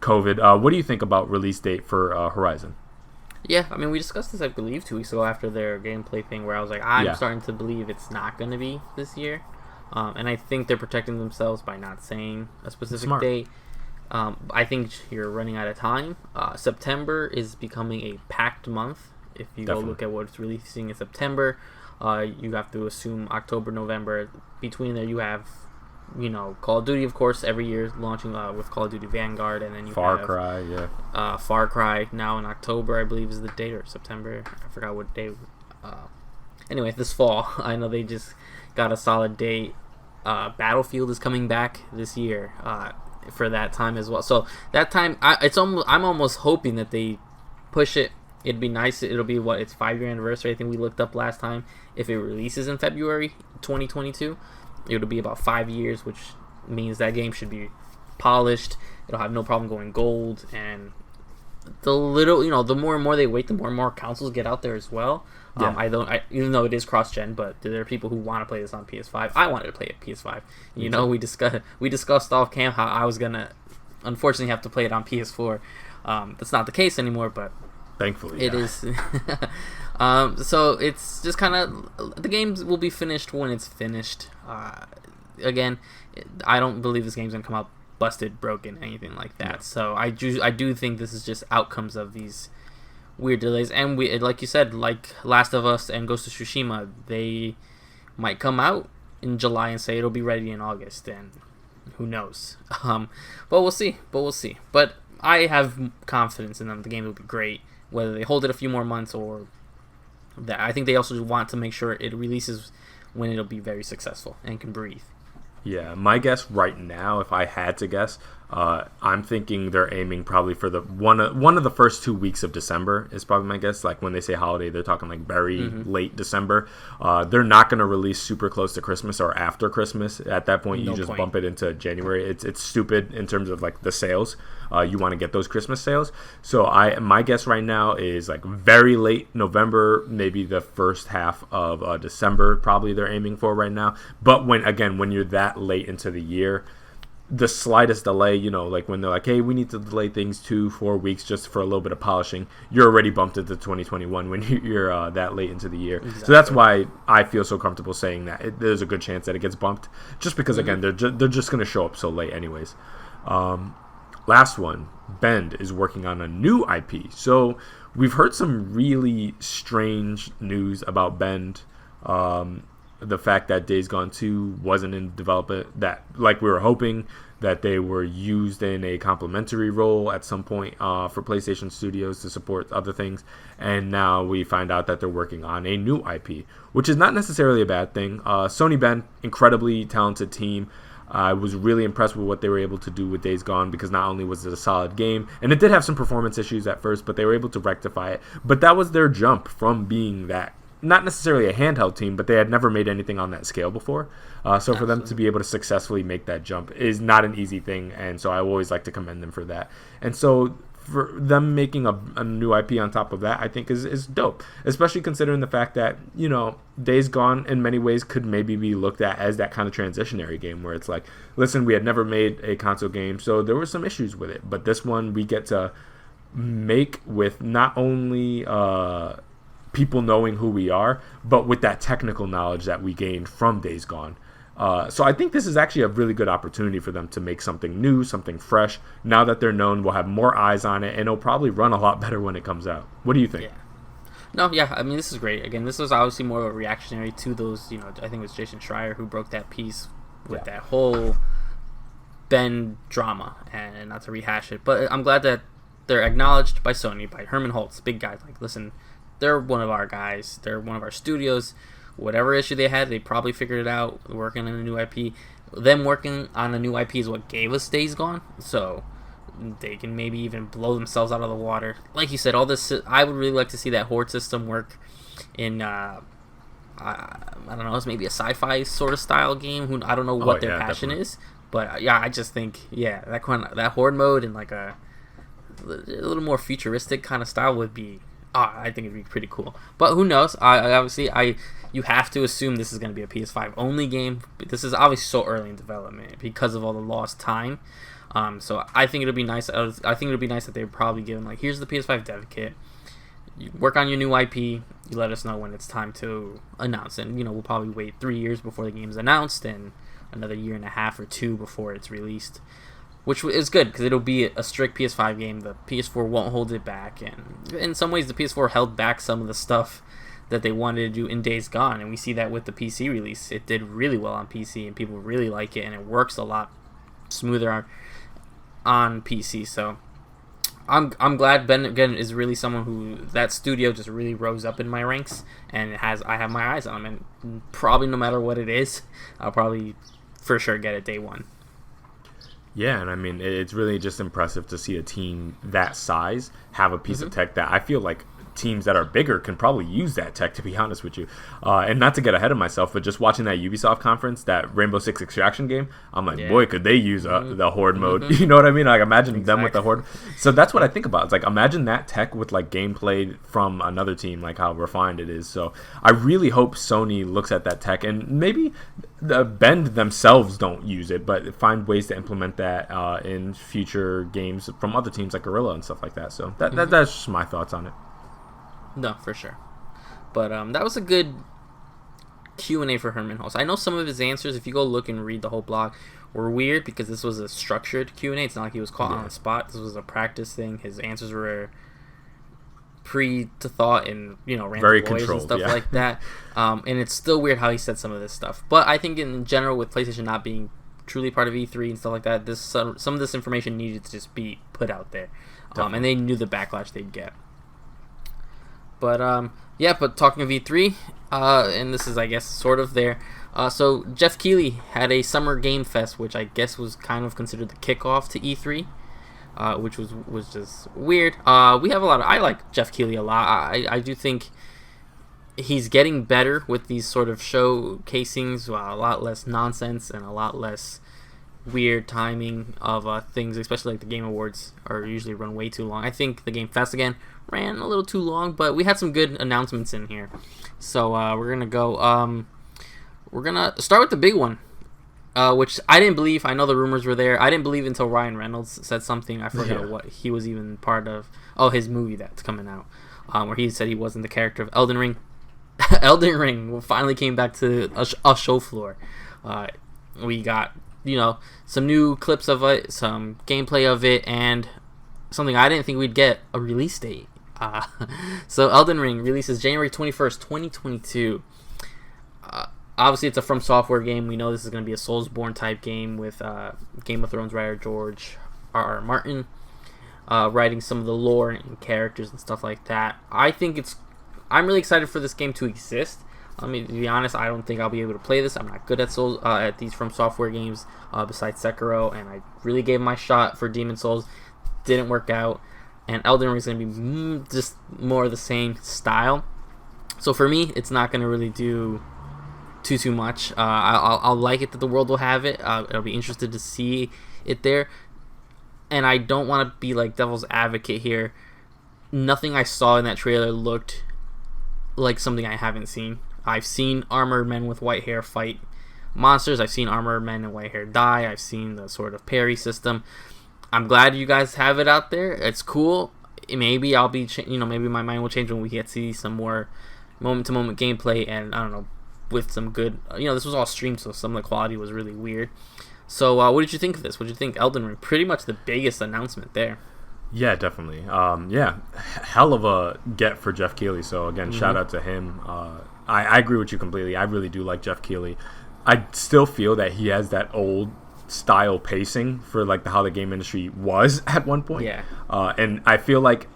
COVID. What do you think about release date for Horizon? Yeah, we discussed this, I believe, 2 weeks ago after their gameplay thing, where I was like, I'm starting to believe it's not going to be this year. And I think they're protecting themselves by not saying a specific date. I think you're running out of time. September is becoming a packed month. If you go look at what's releasing in September, you have to assume October, November. Between there, you have, Call of Duty, of course, every year launching with Call of Duty Vanguard, and then you Far have Cry, Far Cry now in October, I believe, is the date, or September. I forgot what day. Anyway, this fall, I know they just got a solid date. Battlefield is coming back this year for that time as well. So that time, I'm almost hoping that they push it. It'd be nice. It'll be its 5-year anniversary. I think we looked up last time. If it releases in February 2022, it'll be about 5 years, which means that game should be polished. It'll have no problem going gold, and the more and more they wait, the more and more consoles get out there as well. Yeah. Even though it is cross-gen, but there are people who want to play this on PS5. I wanted to play it PS5. We discussed off cam how I was gonna, unfortunately, have to play it on PS4. That's not the case anymore, but thankfully it is. So it's just kind of, the games will be finished when it's finished. again, I don't believe this game's gonna come out busted, broken, anything like that. Yeah. So I do think this is just outcomes of these weird delays. And we, like you said, like Last of Us and Ghost of Tsushima, they might come out in July and say it'll be ready in August, and who knows. But we'll see. But I have confidence in them. The game will be great, whether they hold it a few more months or that. I think they also want to make sure it releases when it'll be very successful and can breathe. Yeah, my guess right now, if I had to guess, I'm thinking they're aiming probably for the one of the first 2 weeks of December is probably my guess. Like when they say holiday, they're talking like very late December. They're not going to release super close to Christmas or after Christmas. At that point, you just bump it into January. It's stupid in terms of like the sales. You want to get those Christmas sales. So my guess right now is like very late November, maybe the first half of December. Probably they're aiming for right now. But when you're that late into the year, the slightest delay, like when they're like, hey, we need to delay things 2-4 weeks just for a little bit of polishing, you're already bumped into 2021 when you're that late into the year. Exactly. So that's why I feel so comfortable saying that there's a good chance that it gets bumped, just because again they're just going to show up so late anyways. Last one, Bend is working on a new IP. So we've heard some really strange news about Bend. The fact that Days Gone 2 wasn't in development, that like we were hoping, that they were used in a complementary role at some point for PlayStation Studios to support other things, and now we find out that they're working on a new IP, which is not necessarily a bad thing. Sony Bend, incredibly talented team. I was really impressed with what they were able to do with Days Gone, because not only was it a solid game, and it did have some performance issues at first, but they were able to rectify it. But that was their jump from being that, not necessarily a handheld team, but they had never made anything on that scale before. So for them to be able to successfully make that jump is not an easy thing, and so I always like to commend them for that. And so for them making a new IP on top of that, I think is dope, especially considering the fact that, Days Gone in many ways could maybe be looked at as that kind of transitionary game where it's like, listen, we had never made a console game, so there were some issues with it, but this one we get to make with not only people knowing who we are, but with that technical knowledge that we gained from Days Gone. So I think this is actually a really good opportunity for them to make something new, something fresh. Now that they're known, we'll have more eyes on it, and it'll probably run a lot better when it comes out. What do you think? I mean, this is great. Again, this was obviously more of a reactionary to those, I think it was Jason Schreier who broke that piece with that whole Ben drama, and not to rehash it, but I'm glad that they're acknowledged by Sony, by Herman Hulst, big guys. Like, listen, they're one of our guys. They're one of our studios. Whatever issue they had, they probably figured it out. Working on a new IP. Them working on a new IP is what gave us Days Gone. So they can maybe even blow themselves out of the water. Like you said, all this. I would really like to see that horde system work in. I don't know. It's maybe a sci-fi sort of style game. I don't know what their passion is, but I just think that horde mode and like a little more futuristic kind of style would be. I think it'd be pretty cool. But who knows? You have to assume this is going to be a PS5 only game. This is obviously so early in development because of all the lost time. So I think it'll be nice. I think it'll be nice that they're probably given like, here's the PS5 dev kit. You work on your new IP. You let us know when it's time to announce. And we'll probably wait 3 years before the game's announced, and another 1.5 years or 2 before it's released. Which is good, because it'll be a strict PS5 game. The PS4 won't hold it back, and in some ways the PS4 held back some of the stuff that they wanted to do in Days Gone, and we see that with the PC release. It did really well on PC, and people really like it, and it works a lot smoother on PC. So I'm glad Ben again is really someone who, that studio just really rose up in my ranks, and I have my eyes on him, and probably no matter what it is, I'll probably for sure get it day one. Yeah, and I mean, it's really just impressive to see a team that size have a piece of tech that I feel like teams that are bigger can probably use that tech, to be honest with you. And not to get ahead of myself, but just watching that Ubisoft conference, that Rainbow Six Extraction game, I'm like, boy, could they use the Horde mode. You know what I mean? Like, imagine them with the Horde. So that's what I think about. It's like, imagine that tech with like gameplay from another team, like how refined it is. So I really hope Sony looks at that tech, and maybe Bend themselves don't use it, but find ways to implement that in future games from other teams like Guerrilla and stuff like that. So that's just my thoughts on it. No, for sure. But that was a good Q&A for Herman Hulst. I know some of his answers, if you go look and read the whole blog, were weird because this was a structured Q&A. It's not like he was caught on the spot. This was a practice thing. His answers were pre-to-thought and, very controlled and stuff like that. And it's still weird how he said some of this stuff. But I think in general, with PlayStation not being truly part of E3 and stuff like that, some of this information needed to just be put out there. And they knew the backlash they'd get. But, but talking of E3, and this is, I guess, sort of there. So Jeff Keighley had a Summer Game Fest, which I guess was kind of considered the kickoff to E3, which was just weird. We have I like Jeff Keighley a lot. I do think he's getting better with these sort of showcasings, a lot less nonsense and a lot less weird timing of things, especially like the Game Awards are usually run way too long. I think the Game Fest again ran a little too long, but we had some good announcements in here. So we're gonna go. We're gonna start with the big one, which I didn't believe. I know the rumors were there. I didn't believe until Ryan Reynolds said something. I forgot what he was even part of. Oh, his movie that's coming out, where he said he wasn't the character of Elden Ring. Elden Ring finally came back to a show floor. We got some new clips of it, some gameplay of it, and something I didn't think we'd get, a release date. So Elden Ring releases January 21st, 2022. Obviously, it's a From Software game. We know this is going to be a Soulsborne type game with Game of Thrones writer George R.R. Martin writing some of the lore and characters and stuff like that. I'm really excited for this game to exist. I mean, to be honest, I don't think I'll be able to play this. I'm not good at these From Software games besides Sekiro, and I really gave my shot for Demon Souls. Didn't work out, and Elden Ring is going to be just more of the same style. So for me, it's not going to really do too much. I'll like it that the world will have it. I'll be interested to see it there, and I don't want to be like devil's advocate here. Nothing I saw in that trailer looked like something I haven't seen. I've seen armored men with white hair fight monsters. I've seen armored men and white hair die. I've seen the sort of parry system. I'm glad you guys have it out there. It's cool. Maybe I'll be, maybe my mind will change when we get to see some more moment-to-moment gameplay, and I don't know, with some good, this was all streamed, so some of the quality was really weird. So what did you think of this? What did you think? Elden Ring, pretty much the biggest announcement there. Yeah, definitely. Hell of a get for Jeff Keighley. So again, shout out to him. I agree with you completely. I really do like Jeff Keighley. I still feel that he has that old style pacing for like how the game industry was at one point. Yeah. And I feel like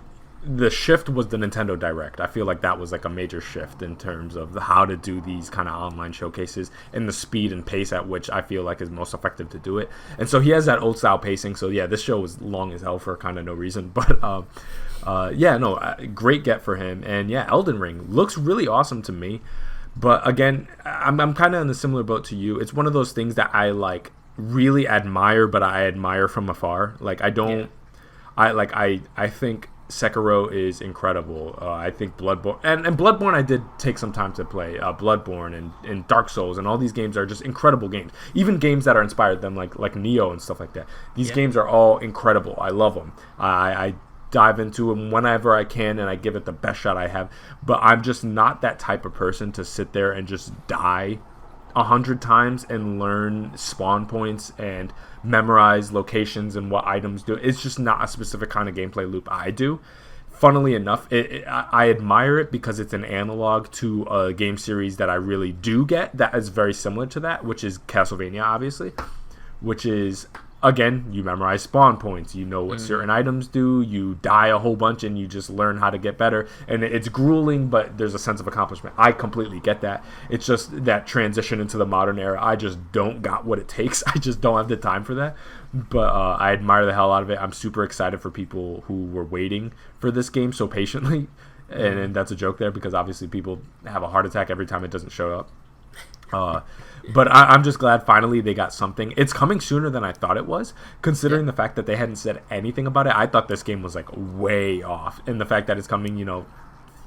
the shift was the Nintendo Direct. I feel like that was like a major shift in terms of how to do these kind of online showcases and the speed and pace at which I feel like is most effective to do it. And so he has that old style pacing. So yeah, this show was long as hell for kind of no reason. But great get for him. And yeah, Elden Ring looks really awesome to me. But again, I'm kind of in a similar boat to you. It's one of those things that I like really admire, but I admire from afar. Like I don't, I think Sekiro is incredible. I think Bloodborne and Bloodborne I did take some time to play. Bloodborne and Dark Souls and all these games are just incredible games. Even games that are inspired them, like Neo and stuff like that. These games are all incredible. I love them. I dive into them whenever I can and I give it the best shot I have. But I'm just not that type of person to sit there and just die 100 times and learn spawn points and memorize locations and what items do. It's just not a specific kind of gameplay loop I do. Funnily enough, I admire it because it's an analog to a game series that I really do get that is very similar to that, which is Castlevania, obviously, which is, again, you memorize spawn points, you know what certain items do, you die a whole bunch and you just learn how to get better, and it's grueling, but there's a sense of accomplishment. I completely get that. It's just that transition into the modern era, I just don't got what it takes. I just don't have the time for that. But I admire the hell out of it. I'm super excited for people who were waiting for this game so patiently, and that's a joke there because obviously people have a heart attack every time it doesn't show up. But I'm just glad finally they got something. It's coming sooner than I thought it was, considering the fact that they hadn't said anything about it. I thought this game was like way off, and the fact that it's coming,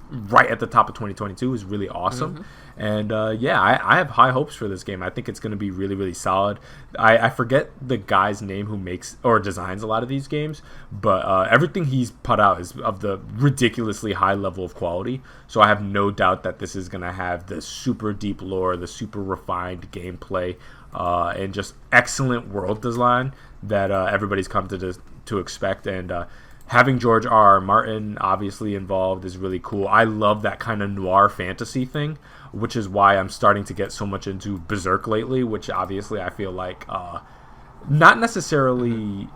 right at the top of 2022 is really awesome. And I have high hopes for this game. I think it's going to be really, really solid. I forget the guy's name who makes or designs a lot of these games, but everything he's put out is of the ridiculously high level of quality. So I have no doubt that this is going to have the super deep lore, the super refined gameplay, and just excellent world design that everybody's come to expect. And having George R. Martin obviously involved is really cool. I love that kind of noir fantasy thing, which is why I'm starting to get so much into Berserk lately, which obviously I feel like not necessarily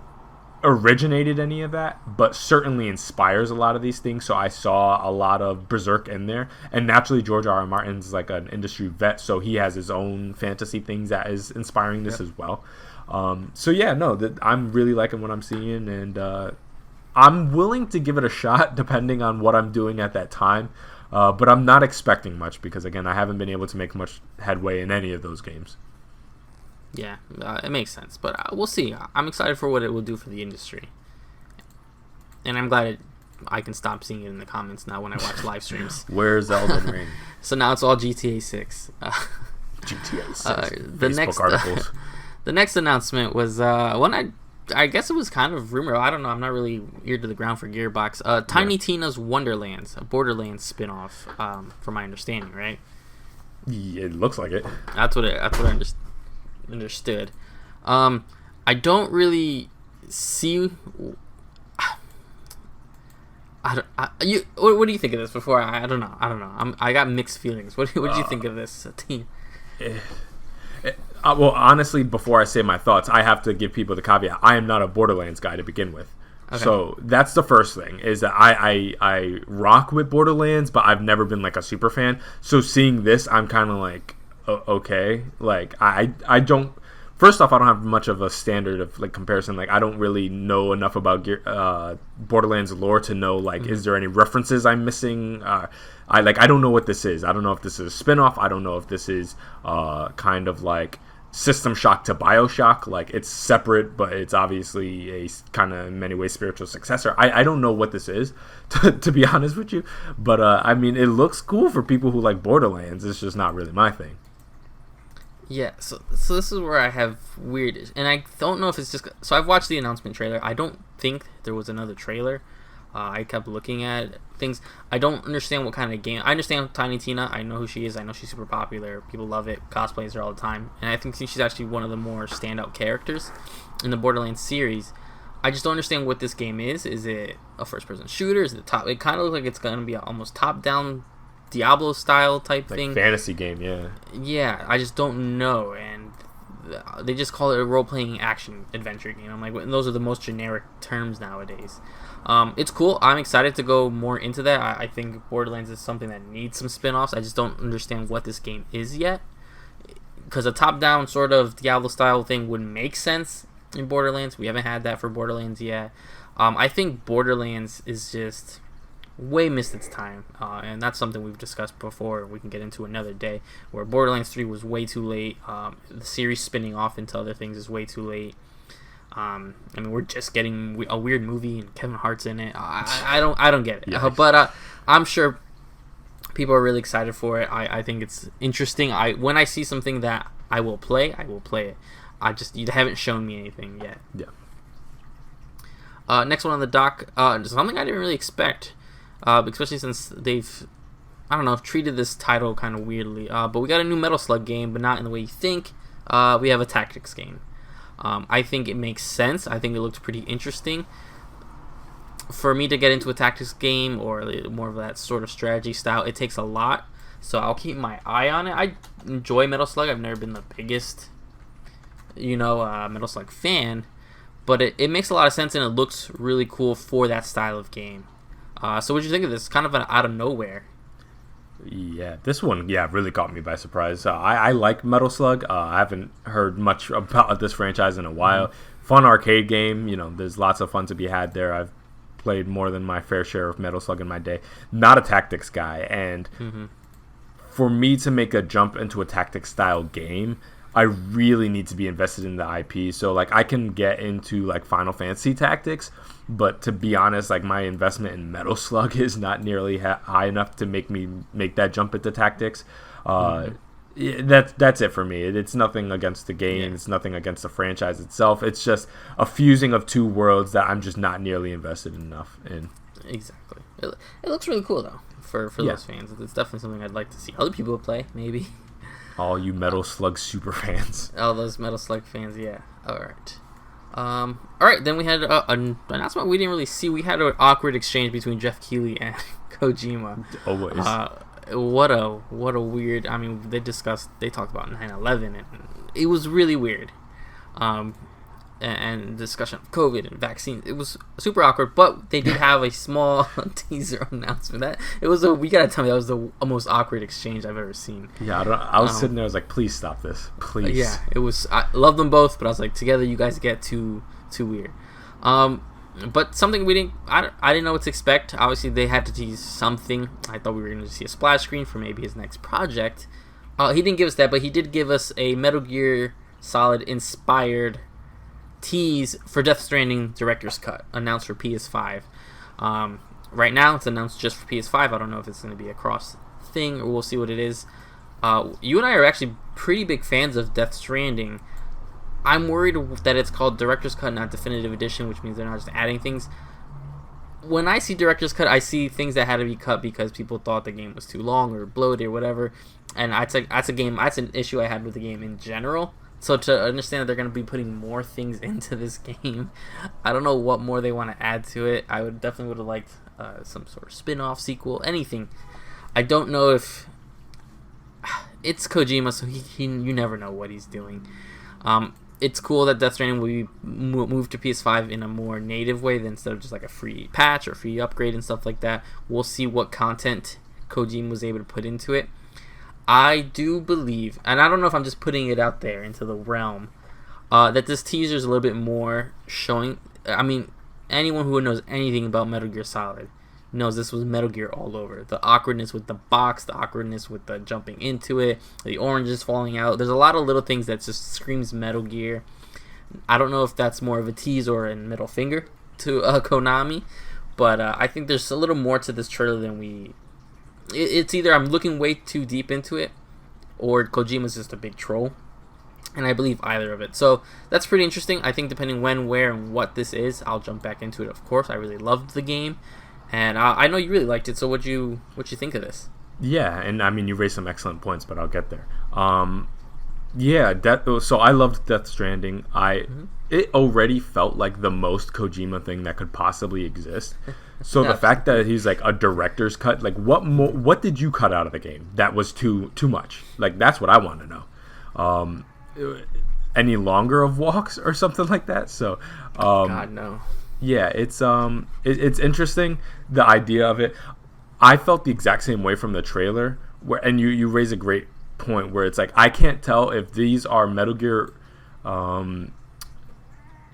originated any of that, but certainly inspires a lot of these things. So I saw a lot of Berserk in there, and naturally George R. R. Martin's like an industry vet, so he has his own fantasy things that is inspiring this as well. I'm really liking what I'm seeing, and I'm willing to give it a shot depending on what I'm doing at that time, but I'm not expecting much because, again, I haven't been able to make much headway in any of those games. Yeah, it makes sense, but we'll see. I'm excited for what it will do for the industry, and I'm glad I can stop seeing it in the comments now when I watch live streams. Where's Elden Ring? So now it's all GTA 6. GTA 6. Facebook articles. The next announcement was one I guess it was kind of rumor. I don't know. I'm not really ear to the ground for Gearbox. Tiny Tina's Wonderlands, a Borderlands spin-off, from my understanding, right? Yeah, it looks like it. That's what I understood. I don't really see. What do you think of this? Before I don't know. I got mixed feelings. What do you think of this team? Well, honestly, before I say my thoughts, I have to give people the caveat. I am not a Borderlands guy to begin with. Okay. So that's the first thing, is that I rock with Borderlands, but I've never been like a super fan. So seeing this, I'm kind of like, okay. Like, I don't... First off, I don't have much of a standard of like comparison. Like, I don't really know enough about Borderlands lore to know, like, is there any references I'm missing? I don't know what this is. I don't know if this is a spin-off. I don't know if this is kind of like System Shock to BioShock. Like, it's separate, but it's obviously a kind of in many ways spiritual successor. I don't know what this is, to be honest with you. But I mean, it looks cool for people who like Borderlands. It's just not really my thing. Yeah, so this is where I have weird, and I don't know if it's just, so I've watched the announcement trailer. I don't think there was another trailer. I kept looking at things. I don't understand what kind of game. I understand Tiny Tina. I know who she is. I know she's super popular. People love it. Cosplays her all the time. And I think she's actually one of the more standout characters in the Borderlands series. I just don't understand what this game is. Is it a first-person shooter? Is it top? It kind of looks like it's going to be almost top-down Diablo style type like thing. Fantasy game, yeah. Yeah, I just don't know, and they just call it a role-playing action adventure game. I'm like, those are the most generic terms nowadays. It's cool. I'm excited to go more into that. I think Borderlands is something that needs some spin-offs. I just don't understand what this game is yet, because a top-down sort of Diablo style thing would make sense in Borderlands. We haven't had that for Borderlands yet. I think Borderlands is just way missed its time, and that's something we've discussed before. We can get into another day, where Borderlands 3 was way too late. The series spinning off into other things is way too late. I mean, we're just getting a weird movie and Kevin Hart's in it. I don't get it. Yeah. But I'm sure people are really excited for it. I think it's interesting. When I see something that I will play it. You haven't shown me anything yet. Yeah. Next one on the dock, something I didn't really expect. Especially since they've, treated this title kind of weirdly. But we got a new Metal Slug game, but not in the way you think. We have a tactics game. I think it makes sense. I think it looks pretty interesting. For me to get into a tactics game or more of that sort of strategy style, it takes a lot. So I'll keep my eye on it. I enjoy Metal Slug. I've never been the biggest, Metal Slug fan. But it makes a lot of sense, and it looks really cool for that style of game. So what did you think of this? Kind of an out of nowhere. Yeah, this one, really caught me by surprise. I like Metal Slug. I haven't heard much about this franchise in a while. Fun arcade game. There's lots of fun to be had there. I've played more than my fair share of Metal Slug in my day. Not a tactics guy. And for me to make a jump into a tactics style game, I really need to be invested in the IP. So like I can get into like Final Fantasy Tactics, but to be honest, like my investment in Metal Slug is not nearly high enough to make me make that jump into Tactics. That's it for me. It's nothing against the game. Yeah. It's nothing against the franchise itself. It's just a fusing of two worlds that I'm just not nearly invested enough in. Exactly. It looks really cool though for those fans. It's definitely something I'd like to see other people play. Maybe. All you Metal Slug super fans. All those Metal Slug fans, yeah. All right. Then we had an announcement we didn't really see. We had an awkward exchange between Jeff Keighley and Kojima. Always. What a weird. I mean, they talked about 9/11, and it was really weird. And discussion of COVID and vaccines. It was super awkward, but they did have a small teaser announcement. We gotta tell me that was the most awkward exchange I've ever seen. Yeah, I was sitting there. I was like, please stop this, please. Yeah, it was. I love them both, but I was like, together you guys get too weird. But something I didn't know what to expect. Obviously, they had to tease something. I thought we were going to see a splash screen for maybe his next project. He didn't give us that, but he did give us a Metal Gear Solid inspired tease for Death Stranding Director's Cut, announced for PS5. Right now, it's announced just for PS5. I don't know if it's going to be a cross thing, or we'll see what it is. You and I are actually pretty big fans of Death Stranding. I'm worried that it's called Director's Cut, not Definitive Edition, which means they're not just adding things. When I see Director's Cut, I see things that had to be cut because people thought the game was too long or bloated or whatever. And that's an issue I had with the game in general. So to understand that they're going to be putting more things into this game, I don't know what more they want to add to it. I would have liked some sort of spin-off, sequel, anything. I don't know if it's Kojima, so you never know what he's doing. It's cool that Death Stranding will be moved to PS5 in a more native way instead of just like a free patch or free upgrade and stuff like that. We'll see what content Kojima was able to put into it. I do believe, and I don't know if I'm just putting it out there into the realm, that this teaser is a little bit more showing. I mean, anyone who knows anything about Metal Gear Solid knows this was Metal Gear all over. The awkwardness with the box, the awkwardness with the jumping into it, the oranges falling out. There's a lot of little things that just screams Metal Gear. I don't know if that's more of a tease or a middle finger to Konami, but I think there's a little more to this trailer than we... It's either I'm looking way too deep into it, or Kojima's just a big troll. And I believe either of it. So that's pretty interesting. I think depending when, where, and what this is, I'll jump back into it, of course. I really loved the game. And I know you really liked it, so what'd you think of this? Yeah, and I mean, you raised some excellent points, but I'll get there. So I loved Death Stranding. It already felt like the most Kojima thing that could possibly exist. So the fact that he's like a director's cut, like what did you cut out of the game that was too much? Like that's what I want to know. Any longer of walks or something like that? So God no. Yeah, it's interesting, the idea of it. I felt the exact same way from the trailer, and you raise a great point where it's like I can't tell if these are Metal Gear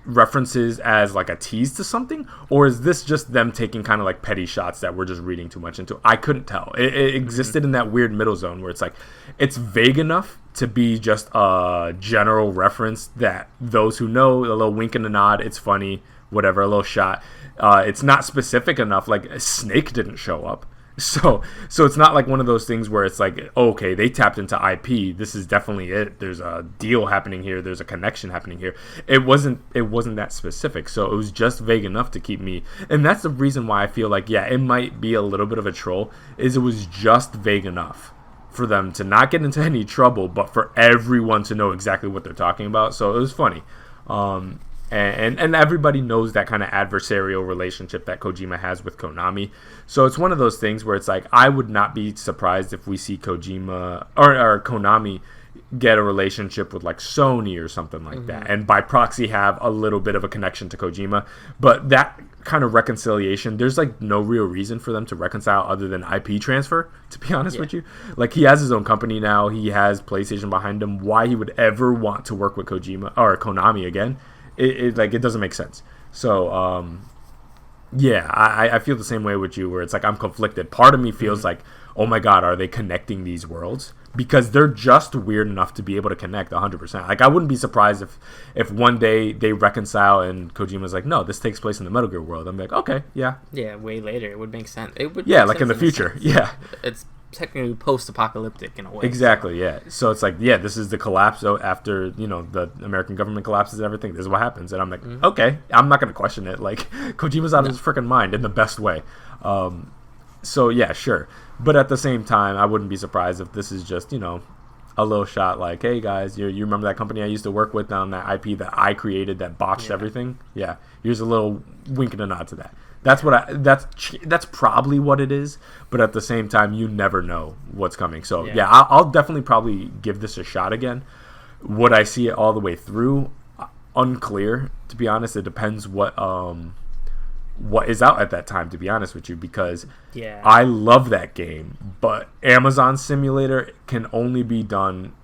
references as like a tease to something, or is this just them taking kind of like petty shots that we're just reading too much into. I couldn't tell. It existed in that weird middle zone where it's like it's vague enough to be just a general reference that those who know, a little wink and a nod, it's funny, whatever, a little shot. It's not specific enough. Like Snake didn't show up. So it's not like one of those things where it's like, oh, okay, they tapped into IP. This is definitely it. There's a deal happening here. There's a connection happening here. It wasn't that specific. So it was just vague enough to keep me. And that's the reason why I feel like, yeah, it might be a little bit of a troll, is it was just vague enough for them to not get into any trouble, but for everyone to know exactly what they're talking about. So it was funny. And everybody knows that kind of adversarial relationship that Kojima has with Konami. So it's one of those things where it's like, I would not be surprised if we see Kojima or Konami get a relationship with like Sony or something like that. And by proxy have a little bit of a connection to Kojima. But that kind of reconciliation, there's like no real reason for them to reconcile other than IP transfer, to be honest with you. Like he has his own company now. He has PlayStation behind him. Why he would ever want to work with Kojima or Konami again, it doesn't make sense. So I feel the same way with you, where it's like I'm conflicted. Part of me feels like, oh my god, are they connecting these worlds? because they're just weird enough to be able to connect 100%. Like, I wouldn't be surprised if one day they reconcile and Kojima's like, no, this takes place in the Metal Gear world. I'm like, okay, yeah. Yeah, way later. It would make sense. It would yeah, like in the future. Yeah. It's technically post-apocalyptic in a way. Exactly, so. Yeah. So it's like, yeah, this is the collapse after, you know, the American government collapses and everything. This is what happens. And I'm like, okay, I'm not going to question it. Like, Kojima's out of his freaking mind in the best way. So, yeah, sure. But at the same time, I wouldn't be surprised if this is just, you know, a little shot like, hey, guys, you remember that company I used to work with on that IP that I created that botched everything? Yeah, here's a little wink and a nod to that. That's probably what it is, but at the same time, you never know what's coming. So, yeah, I'll definitely probably give this a shot again. Would I see it all the way through? Unclear, to be honest. It depends what is out at that time, to be honest with you, because I love that game, but Amazon Simulator can only be done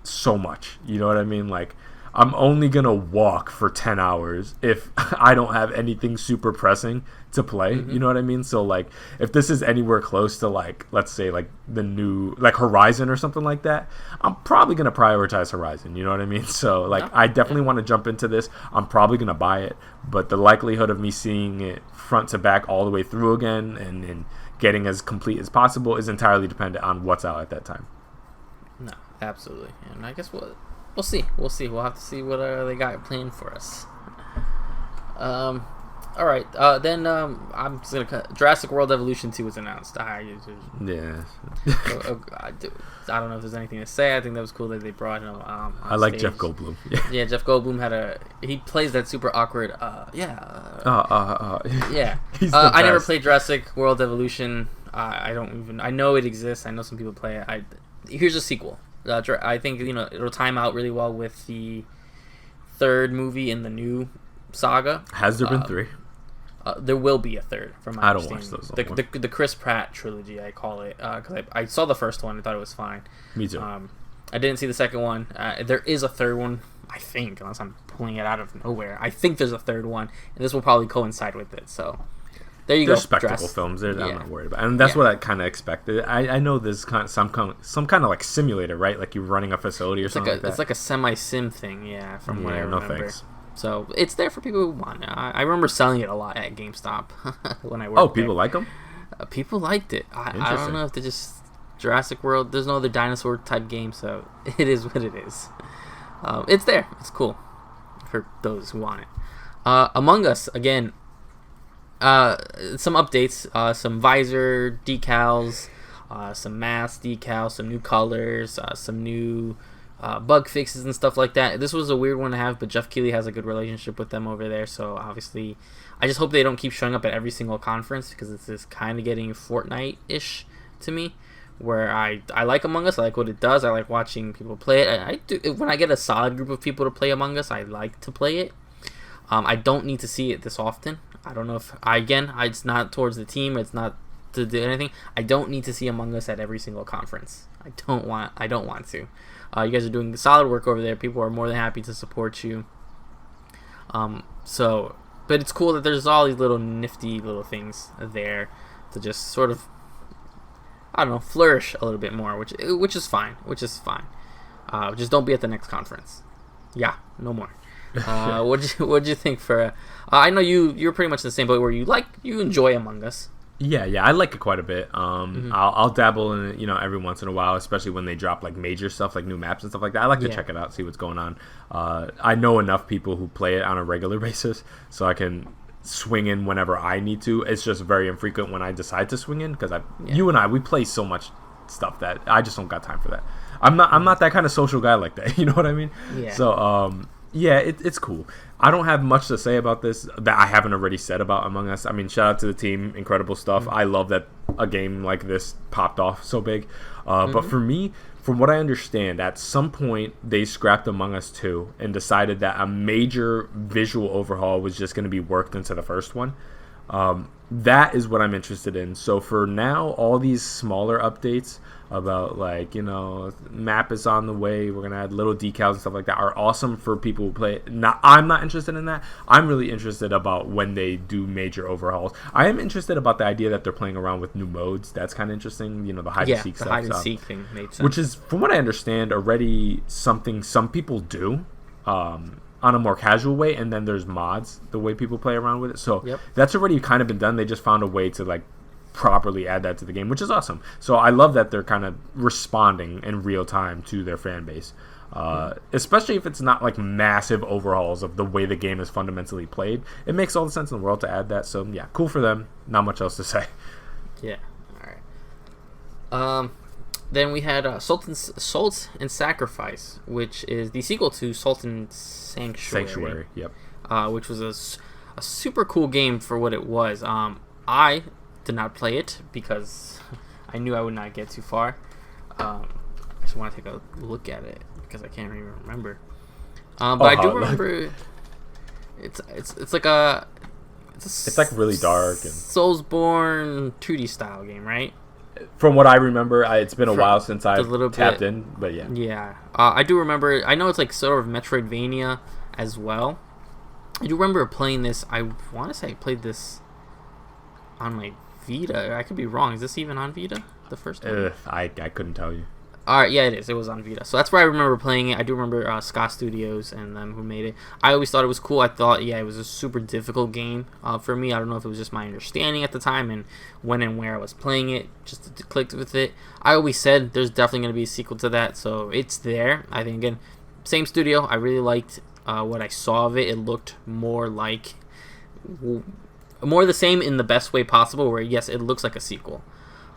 so much. You know what I mean? Like, I'm only going to walk for 10 hours if I don't have anything super pressing to play. You know what I mean? So, like, if this is anywhere close to, like, let's say, like, the new, like, Horizon or something like that, I'm probably going to prioritize Horizon. You know what I mean? So, like, I definitely want to jump into this. I'm probably going to buy it, but the likelihood of me seeing it front to back all the way through again and getting as complete as possible is entirely dependent on what's out at that time. No, absolutely. And I guess we'll see. We'll have to see what they got planned for us. All right. Then I'm just gonna Jurassic World Evolution 2 was announced. Yeah. I don't know if there's anything to say. I think that was cool that they brought him. I like stage. Jeff Goldblum. Yeah, Jeff Goldblum he plays that super awkward. Yeah. I never played Jurassic World Evolution. I know it exists. I know some people play it. Here's a sequel. I think it'll time out really well with the third movie in the new saga. Has there been 3? There will be a third, from my understanding. I don't watch those. The Chris Pratt trilogy, I call it, because I saw the first one and thought it was fine. Me too. I didn't see the second one. There is a third one, I think, unless I'm pulling it out of nowhere. I think there's a third one, and this will probably coincide with it. So there you go. They're spectacle films. I'm not worried about it. And that's what I kind of expected. I know there's some kind of like simulator, right? Like you're running a facility or something like that. It's like a semi-sim thing, from what I remember. No thanks. So it's there for people who want it. I remember selling it a lot at GameStop when I worked there. People like them? People liked it. I don't know if they're just Jurassic World. There's no other dinosaur type game, so it is what it is. It's there. It's cool for those who want it. Among Us, again, some updates. Some visor decals, some mask decals, some new colors, some new bug fixes and stuff like that. This was a weird one to have, but Jeff Keighley has a good relationship with them over there, so obviously I just hope they don't keep showing up at every single conference, because it's just kind of getting Fortnite-ish to me, where I like Among Us. I like what it does. I like watching people play it. I do, when I get a solid group of people to play Among Us, I like to play it. I don't need to see it this often. I don't know if it's not towards the team, it's not to do anything. I don't need to see Among Us at every single conference. I don't want to. You guys are doing solid work over there. People are more than happy to support you. But it's cool that there's all these little nifty little things there to just sort of, I don't know, flourish a little bit more, which is fine. Just don't be at the next conference. Yeah, no more. What'd you think for? I know you're pretty much in the same boat where you enjoy Among Us. Yeah, I like it quite a bit. I'll dabble in it, every once in a while, especially when they drop like major stuff, like new maps and stuff like that. I like to check it out, see what's going on. I know enough people who play it on a regular basis, so I can swing in whenever I need to. It's just very infrequent when I decide to swing in, because you and I, we play so much stuff that I just don't got time for that. I'm not that kind of social guy like that. You know what I mean? Yeah. So it's cool. I don't have much to say about this that I haven't already said about Among Us. I mean, shout out to the team, incredible stuff. I love that a game like this popped off so big. But for me, from what I understand, at some point they scrapped Among Us 2 and decided that a major visual overhaul was just going to be worked into the first one. That is what I'm interested in. So for now, all these smaller updates about like, map is on the way, we're gonna add little decals and stuff like that are awesome for people who play it. I'm not interested in that. I'm really interested about when they do major overhauls. I am interested about the idea that they're playing around with new modes. That's kind of interesting. The hide and seek stuff. The hide and seek thing made sense. Which is, from what I understand, already something some people do. On a more casual way, and then there's mods, the way people play around with it. So that's already kind of been done. They just found a way to like properly add that to the game, which is awesome. So I love that they're kind of responding in real time to their fan base, especially if it's not like massive overhauls of the way the game is fundamentally played. It makes all the sense in the world to add that. So yeah, cool for them. Not much else to say. Yeah. All right. Then we had Salt and Sacrifice, which is the sequel to Salt and Sanctuary. Yep. Which was a super cool game for what it was. I did not play it because I knew I would not get too far. I just want to take a look at it because I can't even remember. But I do remember it's like a it's like really dark and Soulsborne 2D style game, right? From what I remember, it's been a while since I've tapped in, but yeah. Yeah. I do remember, I know it's like sort of Metroidvania as well. I do remember playing this, I want to say I played this on my Vita. I could be wrong. Is this even on Vita, the first one? I couldn't tell you. Alright, yeah, it is. It was on Vita. So that's where I remember playing it. I do remember Ska Studios and them who made it. I always thought it was cool. I thought, it was a super difficult game for me. I don't know if it was just my understanding at the time and when and where I was playing it, just to click with it. I always said there's definitely going to be a sequel to that, so it's there. I think, again, same studio. I really liked what I saw of it. It looked more the same in the best way possible, where, yes, it looks like a sequel.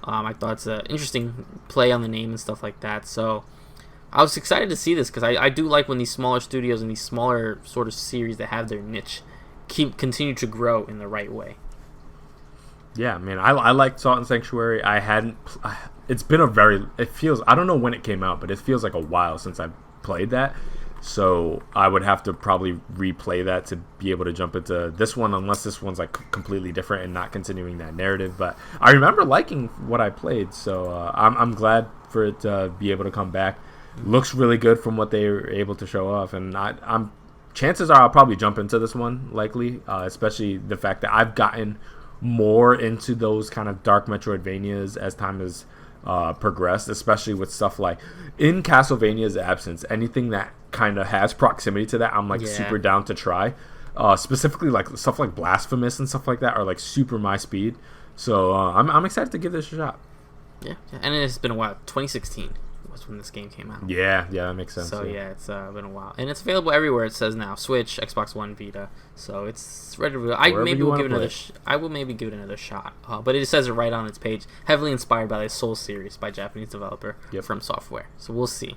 I thought it's an interesting play on the name and stuff like that. So I was excited to see this because I do like when these smaller studios and these smaller sort of series that have their niche continue to grow in the right way. Yeah, man, I liked Salt and Sanctuary. It's been it feels, I don't know when it came out, but it feels like a while since I played that. So I would have to probably replay that to be able to jump into this one, unless this one's like completely different and not continuing that narrative. But I remember liking what I played, so I'm glad for it to be able to come back. Looks really good from what they were able to show off, and I'm chances are I'll probably jump into this one, likely, especially the fact that I've gotten more into those kind of dark Metroidvanias as time has progressed, especially with stuff like, in Castlevania's absence, anything that kind of has proximity to that, I'm like super down to try. Specifically like stuff like Blasphemous and stuff like that are like super my speed. So I'm excited to give this a shot. Yeah, and it's been a while. 2016 was when this game came out. Yeah, that makes sense. So it's been a while, and it's available everywhere. It says now, Switch, Xbox One, Vita. So it's ready to. I will maybe give it another shot. But it says it right on its page. Heavily inspired by the Soul series by Japanese developer From Software. So we'll see.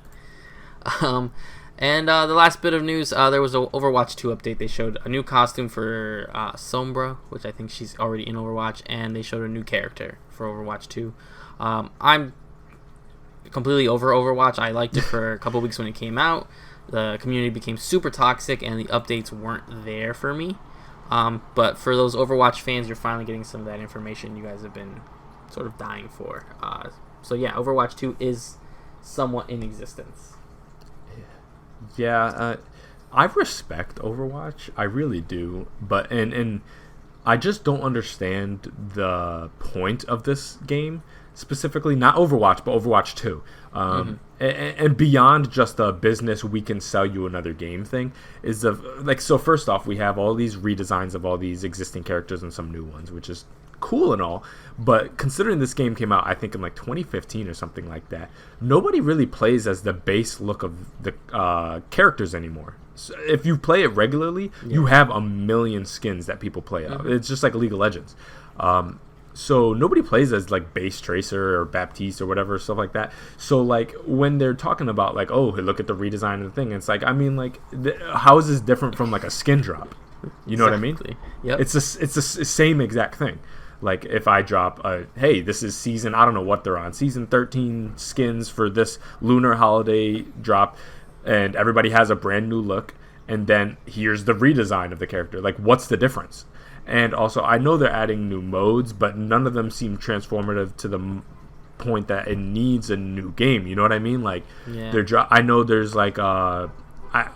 And the last bit of news, there was an Overwatch 2 update. They showed a new costume for Sombra, which I think she's already in Overwatch, and they showed a new character for Overwatch 2. I'm completely over Overwatch. I liked it for a couple weeks when it came out. The community became super toxic, and the updates weren't there for me. But for those Overwatch fans, you're finally getting some of that information you guys have been sort of dying for. So yeah, Overwatch 2 is somewhat in existence. Yeah, I respect Overwatch. I really do. But and I just don't understand the point of this game. Specifically, not Overwatch, but Overwatch 2. And beyond just a business, we can sell you another game thing. So first off, we have all these redesigns of all these existing characters and some new ones, which is cool and all. But considering this game came out, I think in like 2015 or something like that, nobody really plays as the base look of the characters anymore. So if you play it regularly, you have a million skins that people play out. It's just like League of Legends. So nobody plays as like Base Tracer or Baptiste or whatever, stuff like that. So like when they're talking about like, oh, look at the redesign of the thing, it's like, I mean, like how is this different from like a skin drop? You know what I mean? Yep. It's the same exact thing. Like if I drop hey, this is season, I don't know what they're on, season 13 skins for this lunar holiday drop, and everybody has a brand new look, and then here's the redesign of the character. Like, what's the difference? And also, I know they're adding new modes, but none of them seem transformative to the point that it needs a new game. You know what I mean? Like, I know there's like I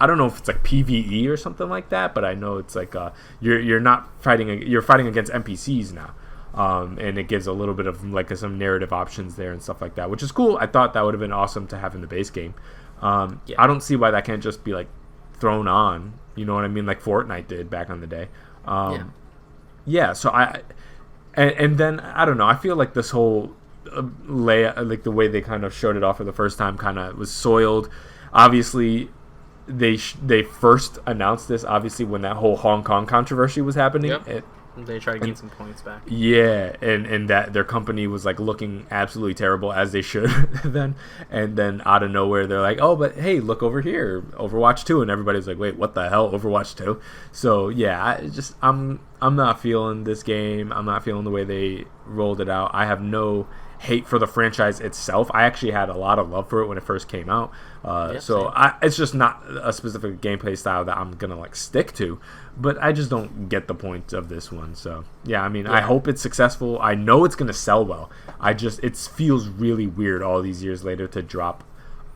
don't know if it's like PvE or something like that, but I know it's like you're fighting against NPCs now. And it gives a little bit of like some narrative options there and stuff like that, which is cool. I thought that would have been awesome to have in the base game. I don't see why that can't just be like thrown on. You know what I mean? Like Fortnite did back on the day. So and then I don't know. I feel like this whole layout, like the way they kind of showed it off for the first time, kind of was soiled. Obviously, they first announced this obviously when that whole Hong Kong controversy was happening. They tried to gain some points back. Yeah, and that their company was like looking absolutely terrible, as they should then. And then out of nowhere, they're like, "Oh, but hey, look over here, Overwatch 2," and everybody's like, "Wait, what the hell, Overwatch 2?" So yeah, I'm not feeling this game. I'm not feeling the way they rolled it out. I have no hate for the franchise itself. I actually had a lot of love for it when it first came out. It's just not a specific gameplay style that I'm gonna like stick to. But I just don't get the point of this one. So yeah, I mean, I hope it's successful. I know it's gonna sell well. It feels really weird all these years later to drop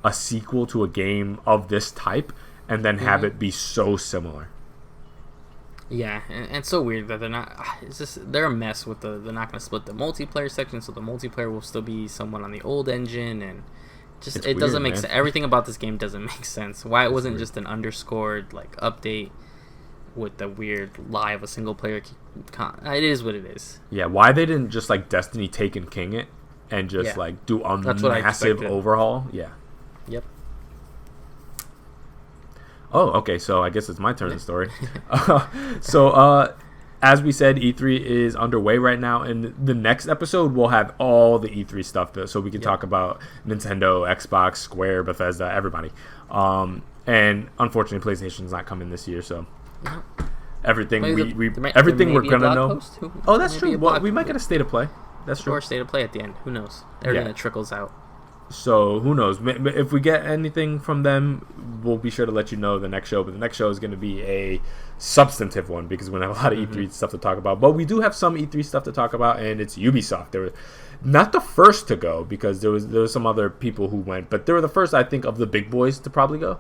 a sequel to a game of this type and then have it be so similar. Yeah, and it's so weird that they're not. It's just they're a mess with they're not going to split the multiplayer section, so the multiplayer will still be somewhat on the old engine, and just it doesn't make sense. Everything about this game doesn't make sense. Why it wasn't just an underscored like update with the weird lie of a single player. It is what it is. Yeah, why they didn't just like Destiny take and king it and just like do a massive overhaul? Yeah. Yep. Oh, okay, so I guess it's my turn to the story. As we said, E3 is underway right now, and the next episode we'll have all the E3 stuff, so we can talk about Nintendo, Xbox, Square, Bethesda, everybody. And unfortunately, PlayStation's not coming this year, so everything everything we're gonna know. Oh, that's true. Well, we might get a state of play. That's true. Or state of play at the end. Who knows? Everything that trickles out. So who knows? If we get anything from them, we'll be sure to let you know the next show. But the next show is going to be a substantive one because we're going to have a lot of E3 stuff to talk about. But we do have some E3 stuff to talk about, and it's Ubisoft. They were not the first to go because there was some other people who went, but they were the first, I think, of the big boys to probably go.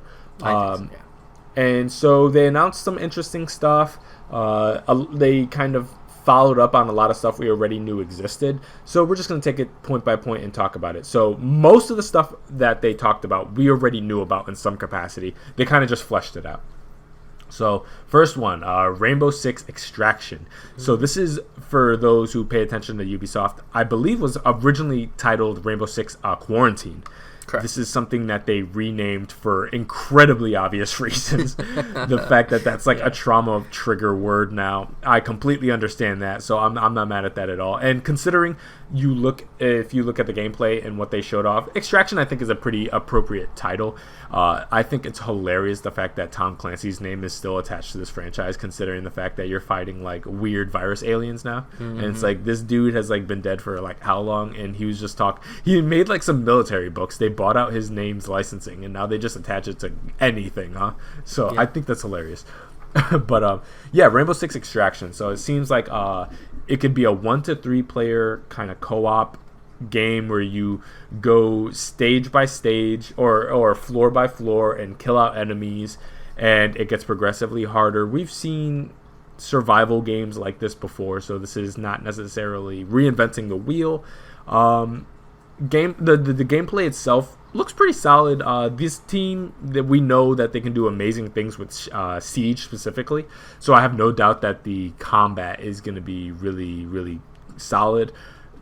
And so they announced some interesting stuff. They kind of followed up on a lot of stuff we already knew existed. So we're just going to take it point by point and talk about it. So most of the stuff that they talked about, we already knew about in some capacity. They kind of just fleshed it out. So first one, Rainbow Six Extraction. So this is, for those who pay attention to Ubisoft, I believe was originally titled Rainbow Six Quarantine. Correct. This is something that they renamed for incredibly obvious reasons. The fact that that's like a trauma trigger word now, I completely understand that. So I'm not mad at that at all. And considering if you look at the gameplay and what they showed off, Extraction I think is a pretty appropriate title. I think it's hilarious the fact that Tom Clancy's name is still attached to this franchise, considering the fact that you're fighting like weird virus aliens now. And it's like this dude has like been dead for like how long, and he was just he made like some military books. They bought out his name's licensing, and now they just attach it to anything, huh? So I think that's hilarious. But Rainbow Six Extraction. So it seems like it could be a 1 to 3 player kind of co-op game where you go stage by stage or floor by floor and kill out enemies, and it gets progressively harder. We've seen survival games like this before, so this is not necessarily reinventing the wheel. The gameplay itself looks pretty solid. This team, that we know that they can do amazing things with Siege specifically, so I have no doubt that the combat is going to be really, really solid.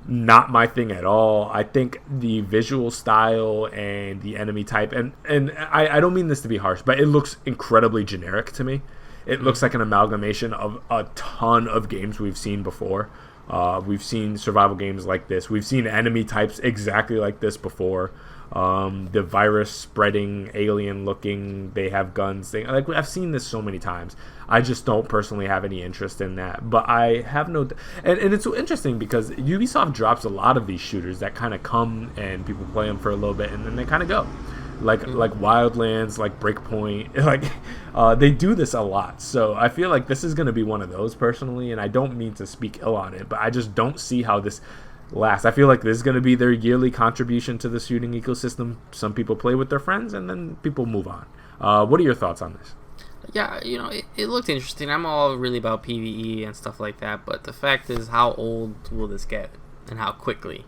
Not my thing at all. I think the visual style and the enemy type, and I don't mean this to be harsh, but it looks incredibly generic to me. It looks like an amalgamation of a ton of games we've seen before. We've seen survival games like this. We've seen enemy types exactly like this before. The virus spreading, alien looking, they have guns. I've seen this so many times. I just don't personally have any interest in that. But I have and it's so interesting because Ubisoft drops a lot of these shooters that kind of come and people play them for a little bit and then they kind of go. like Wildlands, like Breakpoint. They do this a lot. So I feel like this is going to be one of those personally, and I don't mean to speak ill on it, but I just don't see how this lasts. I feel like this is going to be their yearly contribution to the shooting ecosystem. Some people play with their friends, and then people move on. What are your thoughts on this? Yeah, it looked interesting. I'm all really about PvE and stuff like that, but the fact is, how old will this get, and how quickly?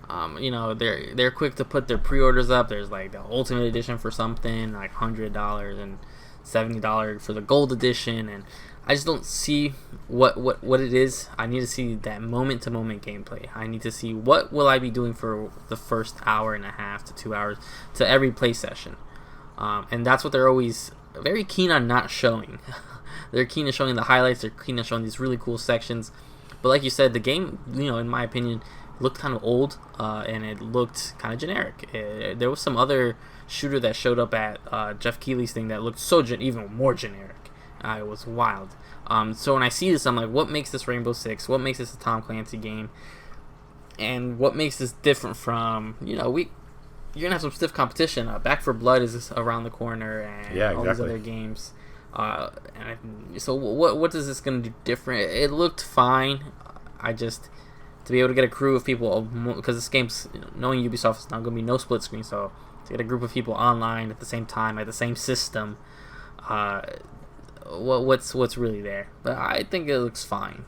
They're quick to put their pre-orders up. There's like the Ultimate Edition for something like $100 and $70 for the Gold Edition, and I just don't see what it is. I need to see that moment-to-moment gameplay. I need to see what will I be doing for the first hour and a half to 2 hours to every play session, and that's what they're always very keen on not showing. They're keen on showing the highlights. They're keen on showing these really cool sections. But like you said, the game, in my opinion, looked kind of old, and it looked kind of generic. There was some other shooter that showed up at Jeff Keighley's thing that looked even more generic. It was wild. So when I see this, I'm like, what makes this Rainbow Six? What makes this a Tom Clancy game? And what makes this different from, you're going to have some stiff competition. Back 4 Blood is around the corner, and all these other games. So what is this going to do different? It looked fine. To be able to get a crew of people, because this game's, knowing Ubisoft, is not going to be no split screen, so to get a group of people online at the same time, at the same system, what's really there? But I think it looks fine.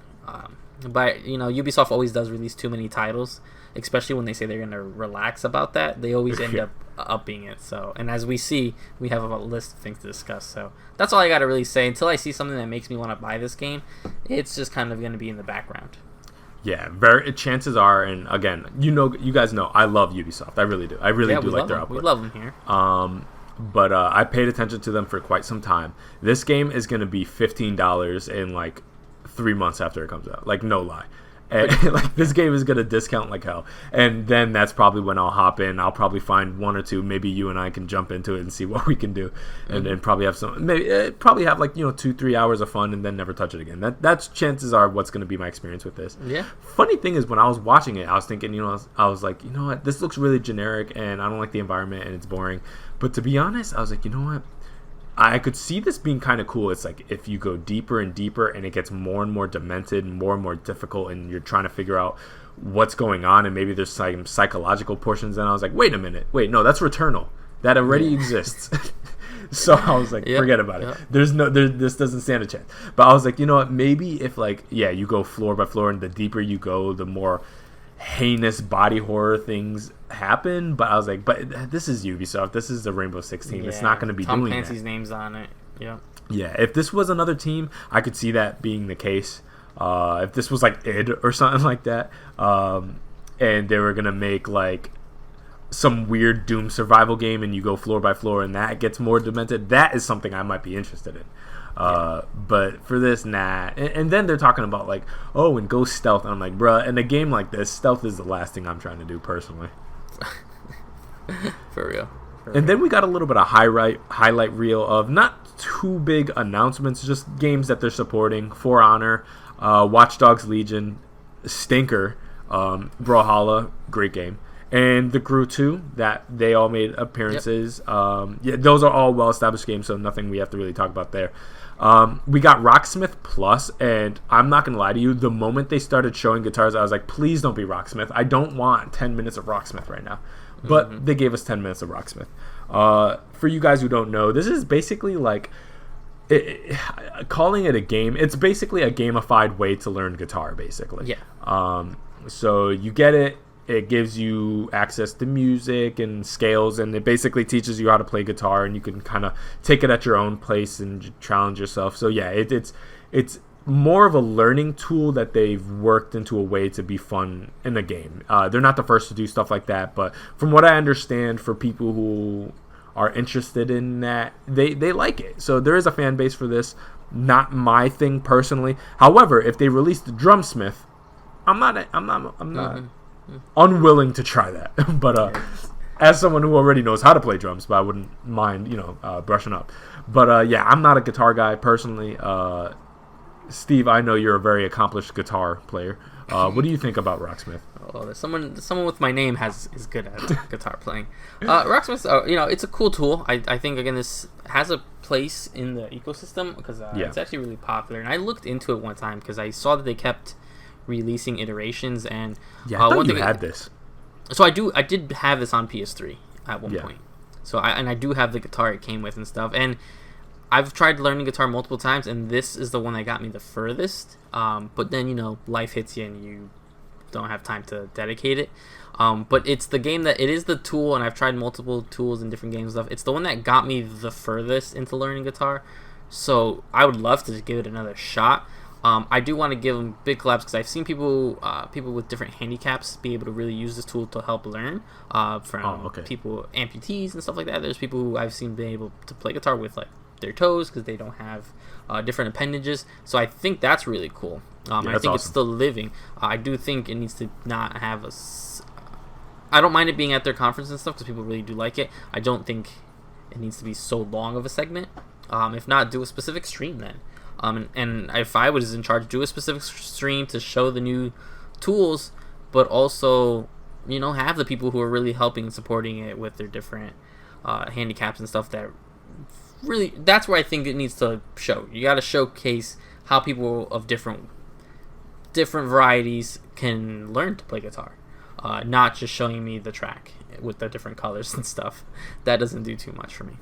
But Ubisoft always does release too many titles, especially when they say they're going to relax about that. They always end up upping it. So, and as we see, we have a list of things to discuss. So that's all I got to really say. Until I see something that makes me want to buy this game, it's just kind of going to be in the background. Yeah, chances are, and again, you guys know, I love Ubisoft. I really do. I really do like their output. We love them here. But I paid attention to them for quite some time. This game is going to be $15 in like 3 months after it comes out. Like, no lie. And this game is going to discount like hell. And then that's probably when I'll hop in. I'll probably find one or two. Maybe you and I can jump into it and see what we can do. And probably have probably have 2-3 hours of fun and then never touch it again. That's chances are what's going to be my experience with this. Yeah. Funny thing is, when I was watching it, I was thinking, I was like, what? This looks really generic and I don't like the environment and it's boring. But to be honest, I was like, what? I could see this being kind of cool. It's like if you go deeper and deeper and it gets more and more demented and more difficult and you're trying to figure out what's going on and maybe there's some psychological portions. And I was like, wait a minute. Wait, no, that's Returnal. That already exists. So I was like, forget about it. This doesn't stand a chance. But I was like, what? Maybe if you go floor by floor and the deeper you go, the more heinous body horror things happen. But I was like, but this is Ubisoft. This is the Rainbow Six team. It's not going to be doing that. Tom Clancy's name's on it. Yeah. Yeah. If this was another team, I could see that being the case. If this was like id or something like that, and they were going to make some weird Doom survival game and you go floor by floor and that gets more demented, that is something I might be interested in. But for this, nah. And then they're talking about and go stealth. And I'm like, bruh, in a game like this, stealth is the last thing I'm trying to do personally. For real. And then we got a little bit of highlight reel of not too big announcements, just games that they're supporting. For Honor, Watch Dogs Legion, Stinker, Brawlhalla, great game. And The Crew 2, that they all made appearances. Yep. Those are all well-established games, so nothing we have to really talk about there. We got Rocksmith Plus, and I'm not going to lie to you, the moment they started showing guitars, I was like, please don't be Rocksmith. I don't want 10 minutes of Rocksmith right now. But they gave us 10 minutes of Rocksmith. For you guys who don't know, this is basically calling it a game, it's basically a gamified way to learn guitar, basically. Yeah. So you get it. It gives you access to music and scales, and it basically teaches you how to play guitar, and you can kind of take it at your own pace and challenge yourself. So yeah, it's more of a learning tool that they've worked into a way to be fun in a game. They're not the first to do stuff like that, but from what I understand, for people who are interested in that, they like it. So there is a fan base for this. Not my thing personally. However, if they released the Drumsmith, I'm not unwilling to try that. But as someone who already knows how to play drums, but I wouldn't mind brushing up. But I'm not a guitar guy personally. Steve, I know you're a very accomplished guitar player. What do you think about Rocksmith? Oh, there's someone with my name is good at guitar playing. Rocksmith, it's a cool tool. I think again this has a place in the ecosystem because it's actually really popular. And I looked into it one time because I saw that they kept releasing iterations. And I thought you had this. So I did have this on PS3 at one point. So I do have the guitar it came with and stuff. And I've tried learning guitar multiple times, and this is the one that got me the furthest. But then, life hits you and you don't have time to dedicate it. But it's the game it is the tool, and I've tried multiple tools in different games and stuff. It's the one that got me the furthest into learning guitar. So I would love to give it another shot. I do want to give them big claps because I've seen people with different handicaps be able to really use this tool to help learn. People amputees and stuff like that. There's people who I've seen be able to play guitar with like their toes because they don't have different appendages. So I think that's really cool. I think awesome. It's still living. I do think it needs to not have I don't mind it being at their conference and stuff because people really do like it. I don't think it needs to be so long of a segment. If not, do a specific stream then. And if I was in charge, do a specific stream to show the new tools, but also, have the people who are really helping and supporting it with their different handicaps and stuff that really, that's where I think it needs to show. You got to showcase how people of different varieties can learn to play guitar, not just showing me the track with the different colors and stuff. That doesn't do too much for me.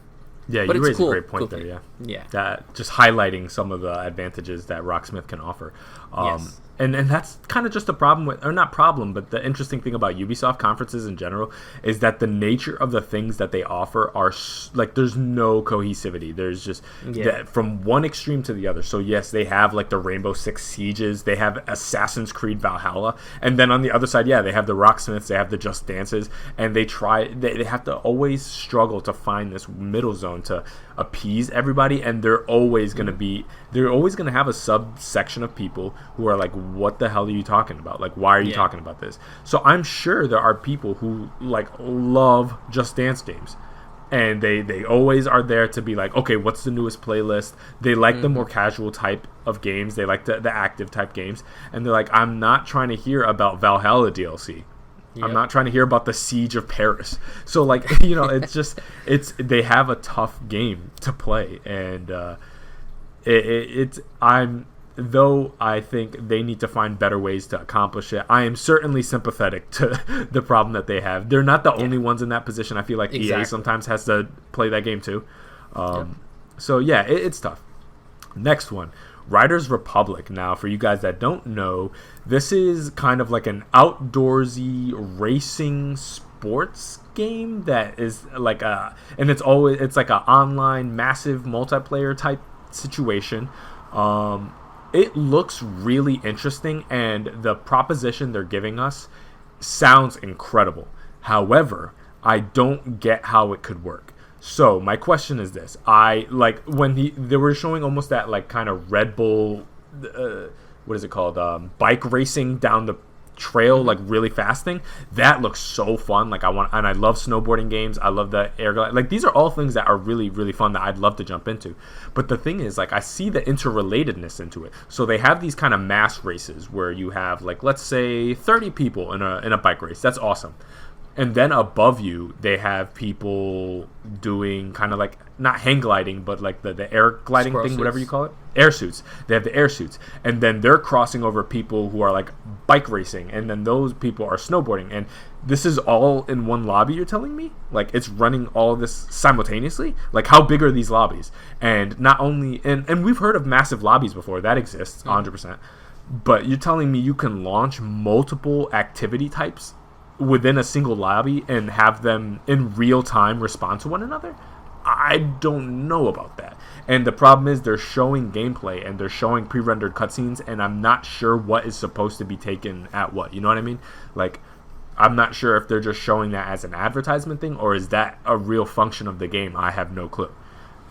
Yeah, but you raised cool, a great point there. Thing. Yeah. That just highlighting some of the advantages that Rocksmith can offer. Yes. And that's kind of just a problem with, or not problem, but the interesting thing about Ubisoft conferences in general is that the nature of the things that they offer are like there's no cohesivity. There's just from one extreme to the other. So yes, they have like the Rainbow Six Sieges, they have Assassin's Creed Valhalla, and then on the other side, they have the Rocksmiths, they have the Just Dances, and they have to always struggle to find this middle zone to appease everybody, and they're always going to have a subsection of people who are like, what the hell are you talking about? Like, why are you talking about this? So I'm sure there are people who like love Just Dance games, and they always are there to be like, okay, what's the newest playlist? They like the more casual type of games, they like the active type games, and they're like, I'm not trying to hear about Valhalla DLC. Yep. I'm not trying to hear about the Siege of Paris. So like, it's just they have a tough game to play, and though I think they need to find better ways to accomplish it, I am certainly sympathetic to the problem that they have. They're not the only ones in that position. I feel like EA sometimes has to play that game too. So it's tough. Next one, Riders Republic. Now, for you guys that don't know, this is kind of like an outdoorsy racing sports game that is like it's like an online massive multiplayer type situation. It looks really interesting, and the proposition they're giving us sounds incredible. However, I don't get how it could work. So my question is this: I like when they were showing almost that like kind of Red Bull, what is it called? Bike racing down the trail, like really fast thing. That looks so fun. Like I love snowboarding games. I love the air glide. Like these are all things that are really, really fun that I'd love to jump into. But the thing is, like I see the interrelatedness into it. So they have these kind of mass races where you have like, let's say 30 people in a bike race. That's awesome. And then above you, they have people doing kind of like, not hang gliding, but like the air gliding thing, whatever you call it. Air suits. They have the air suits. And then they're crossing over people who are like bike racing. And then those people are snowboarding. And this is all in one lobby, you're telling me? Like it's running all of this simultaneously? Like how big are these lobbies? And not only, and we've heard of massive lobbies before. That exists, 100%. But you're telling me you can launch multiple activity types within a single lobby and have them in real time respond to one another? I don't know about that. And the problem is they're showing gameplay and they're showing pre-rendered cutscenes, and I'm not sure what is supposed to be taken at what. You know what I mean? Like, I'm not sure if they're just showing that as an advertisement thing, or is that a real function of the game? I have no clue.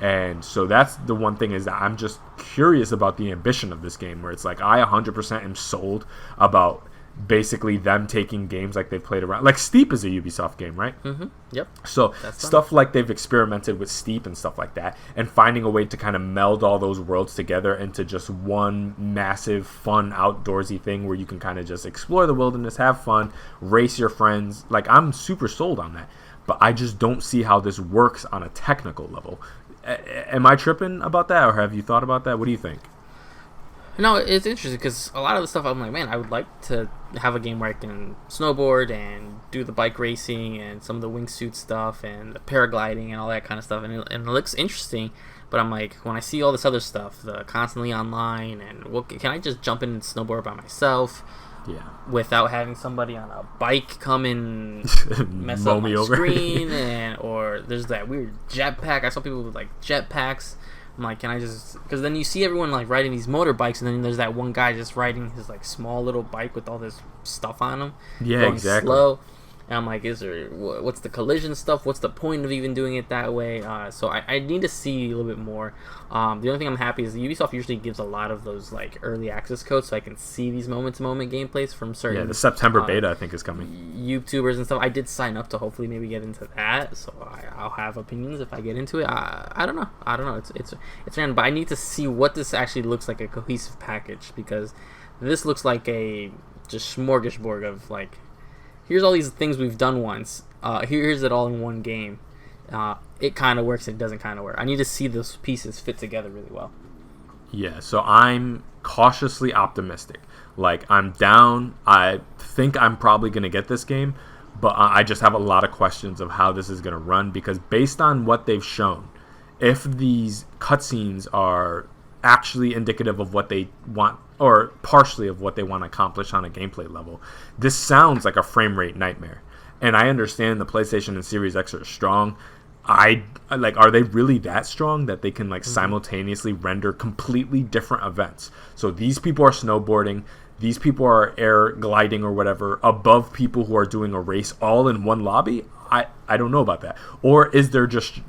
And so that's the one thing, is that I'm just curious about the ambition of this game, where it's like I 100% am sold about basically them taking games like they've played around. Like Steep is a Ubisoft game, right? Mm-hmm. Yep. So stuff like they've experimented with Steep and stuff like that, and finding a way to kind of meld all those worlds together into just one massive, fun, outdoorsy thing where you can kind of just explore the wilderness, have fun, race your friends. Like, I'm super sold on that. But I just don't see how this works on a technical level. Am I tripping about that, or have you thought about that? What do you think? No, it's interesting because a lot of the stuff I'm like, man, I would like to have a game where I can snowboard and do the bike racing and some of the wingsuit stuff and the paragliding and all that kind of stuff, and it looks interesting. But I'm like, when I see all this other stuff, the constantly online, and can I just jump in and snowboard by myself? Yeah. Without having somebody on a bike come and mess up my screen, or there's that weird jetpack. I saw people with like jetpacks. I'm like, can I just? Because then you see everyone like riding these motorbikes, and then there's that one guy just riding his like small little bike with all this stuff on him. Yeah, going exactly. Slow. And I'm like, what's the collision stuff? What's the point of even doing it that way? So I need to see a little bit more. The only thing I'm happy is Ubisoft usually gives a lot of those like early access codes, so I can see these moment-to-moment gameplays from certain. Yeah, the September beta I think is coming. YouTubers and stuff. I did sign up to hopefully maybe get into that, so I'll have opinions if I get into it. I don't know. It's random, but I need to see what this actually looks like, a cohesive package, because this looks like a just smorgasbord of like, here's all these things we've done once. Here's it all in one game. It kind of works. It doesn't kind of work. I need to see those pieces fit together really well. Yeah, so I'm cautiously optimistic. Like, I'm down. I think I'm probably going to get this game, but I just have a lot of questions of how this is going to run, because based on what they've shown, if these cutscenes are actually indicative of what they want, or partially of what they want to accomplish on a gameplay level, this sounds like a frame rate nightmare. And I understand the PlayStation and Series X are strong. Are they really that strong that they can like simultaneously render completely different events? So these people are snowboarding, these people are air gliding or whatever above people who are doing a race all in one lobby. I don't know about that. Or is they're just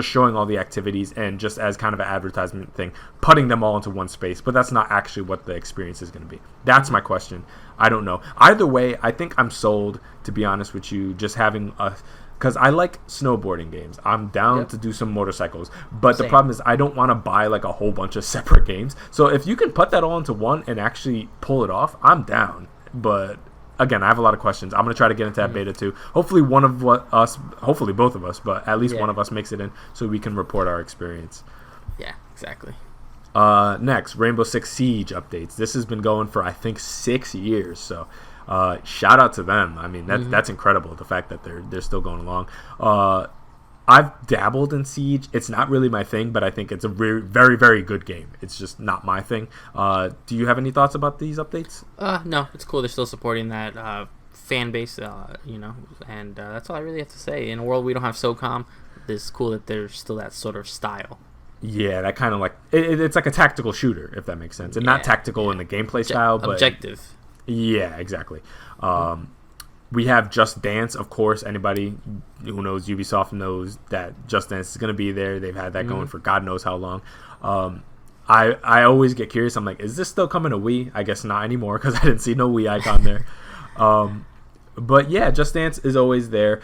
showing all the activities and just as kind of an advertisement thing, putting them all into one space, but that's not actually what the experience is going to be. That's my question. I don't know. Either way, I think I'm sold, to be honest with you, just having a, because I like snowboarding games. I'm down to do some motorcycles, but the problem is I don't want to buy like a whole bunch of separate games. So if you can put that all into one and actually pull it off, I'm down. But again, I have a lot of questions. I'm going to try to get into that beta too. Hopefully hopefully both of us, but at least one of us makes it in so we can report our experience. Yeah, exactly. Next, Rainbow Six Siege updates. This has been going for, I think, 6 years. So shout out to them. I mean, that's incredible, the fact that they're still going along. I've dabbled in Siege. It's not really my thing, but I think it's a very, very, very good game. It's just not my thing. Do you have any thoughts about these updates? No, it's cool. They're still supporting that fan base, and that's all I really have to say. In a world we don't have SOCOM, it's cool that there's still that sort of style. Yeah, that kind of like it's like a tactical shooter, if that makes sense, and not tactical in the gameplay style, but objective. Yeah, exactly. We have Just Dance, of course. Anybody who knows Ubisoft knows that Just Dance is going to be there. They've had that going for God knows how long. I always get curious. I'm like, is this still coming to Wii? I guess not anymore, because I didn't see no Wii icon there. But yeah, Just Dance is always there.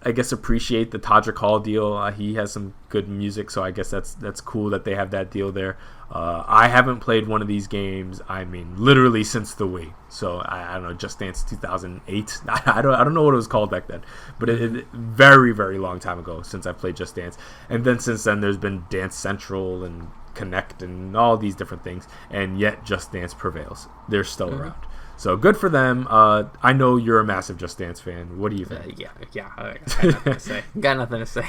I guess appreciate the Todrick Hall deal. He has some good music, so I guess that's cool that they have that deal there. I haven't played one of these games, I mean, literally since the Wii. So I don't know, Just Dance 2008. I don't know what it was called back then, but it very, very long time ago since I played Just Dance. And then since then, there's been Dance Central and Connect and all these different things, and yet Just Dance prevails. They're still around. So good for them. I know you're a massive Just Dance fan. What do you think? Yeah. I got nothing to say. Got nothing to say.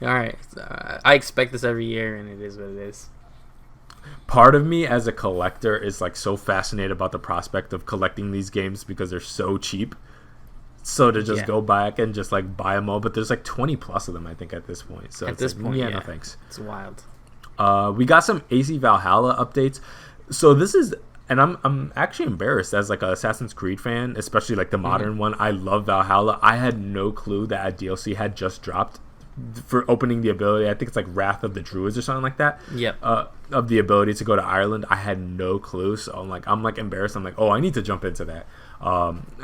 All right. I expect this every year, and it is what it is. Part of me as a collector is like so fascinated about the prospect of collecting these games because they're so cheap. So to just go back and just like buy them all, but there's like 20 plus of them, I think, at this point. So at this point, no thanks. It's wild. We got some AC Valhalla updates. So this is, and I'm actually embarrassed as like an Assassin's Creed fan, especially like the modern one. I love Valhalla. I had no clue that a DLC had just dropped for opening the ability. I think it's like Wrath of the Druids or something like that. Yep. of the ability to go to Ireland, I had no clue. So I'm embarrassed. I'm like, oh, I need to jump into that.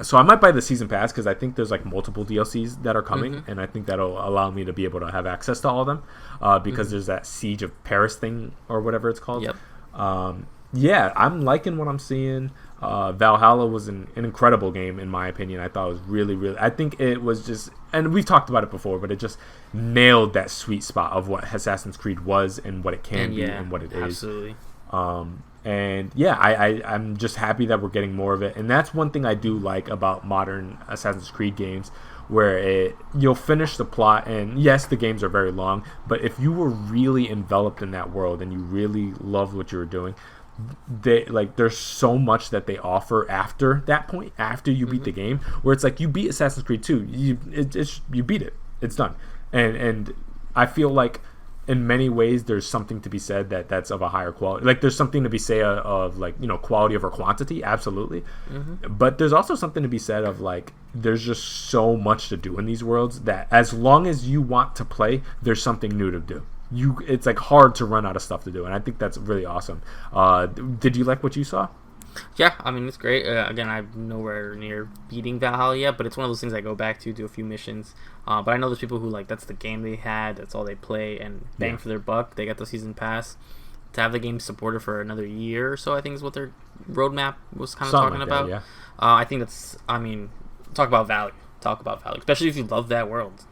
So I might buy the season pass because I think there's like multiple DLCs that are coming, and I think that'll allow me to be able to have access to all of them because there's that Siege of Paris thing or whatever it's called. Yep. Yeah, I'm liking what I'm seeing. Valhalla was an incredible game in my opinion. I thought it was really, really. I think it was just, and we've talked about it before, but it just nailed that sweet spot of what Assassin's Creed was and what it can be and what it is. Absolutely. And yeah, I'm just happy that we're getting more of it. And that's one thing I do like about modern Assassin's Creed games, where you'll finish the plot, and yes, the games are very long, but if you were really enveloped in that world and you really loved what you were doing, there's so much that they offer after that point, after you beat the game, where it's like you beat Assassin's Creed 2, you beat it, it's done, and I feel like in many ways there's something to be said that's of a higher quality. Like there's something to be said of like, you know, quality over quantity, absolutely, but there's also something to be said of like there's just so much to do in these worlds that as long as you want to play, there's something new to do. It's like hard to run out of stuff to do, and I think that's really awesome. Did you like what you saw? Yeah, I mean, it's great. Again, I'm nowhere near beating Valhalla yet, but it's one of those things I go back to, do a few missions. But I know there's people who, like, that's the game they had, that's all they play, and bang for their buck, they got the season pass. To have the game supported for another year or so, I think is what their roadmap was kind of talking like about. That, yeah. I think that's, I mean, talk about value, especially if you love that world.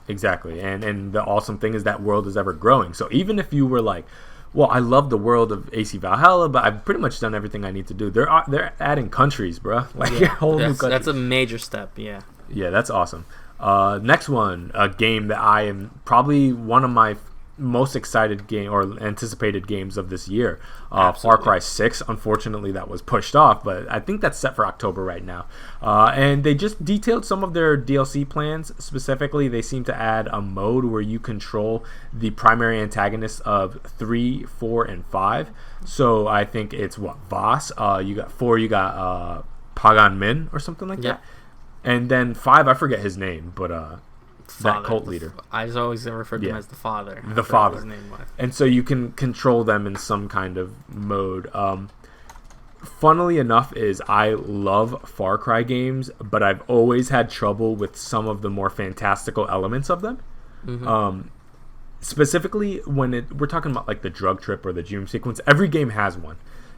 Exactly, and the awesome thing is that world is ever growing. So even if you were like, well, I love the world of AC Valhalla, but I've pretty much done everything I need to do. They're adding countries, bro. Like whole new countries. That's a major step. Yeah. Yeah, that's awesome. Next one, a game that I am probably one of my most excited game or anticipated games of this year. Far Cry 6. Unfortunately, that was pushed off, but I think that's set for October right now. And they just detailed some of their DLC plans. Specifically, they seem to add a mode where you control the primary antagonists of 3, 4, and 5. So I think it's Voss. You got 4. You got Pagan Min or something like that. And then 5, I forget his name, but that cult leader. I just always referred to him as the father. The father. His name was. And so you can control them in some kind of mode. Funnily enough, I love Far Cry games, but I've always had trouble with some of the more fantastical elements of them. Specifically, when we're talking about like the drug trip or the dream sequence, every game has one.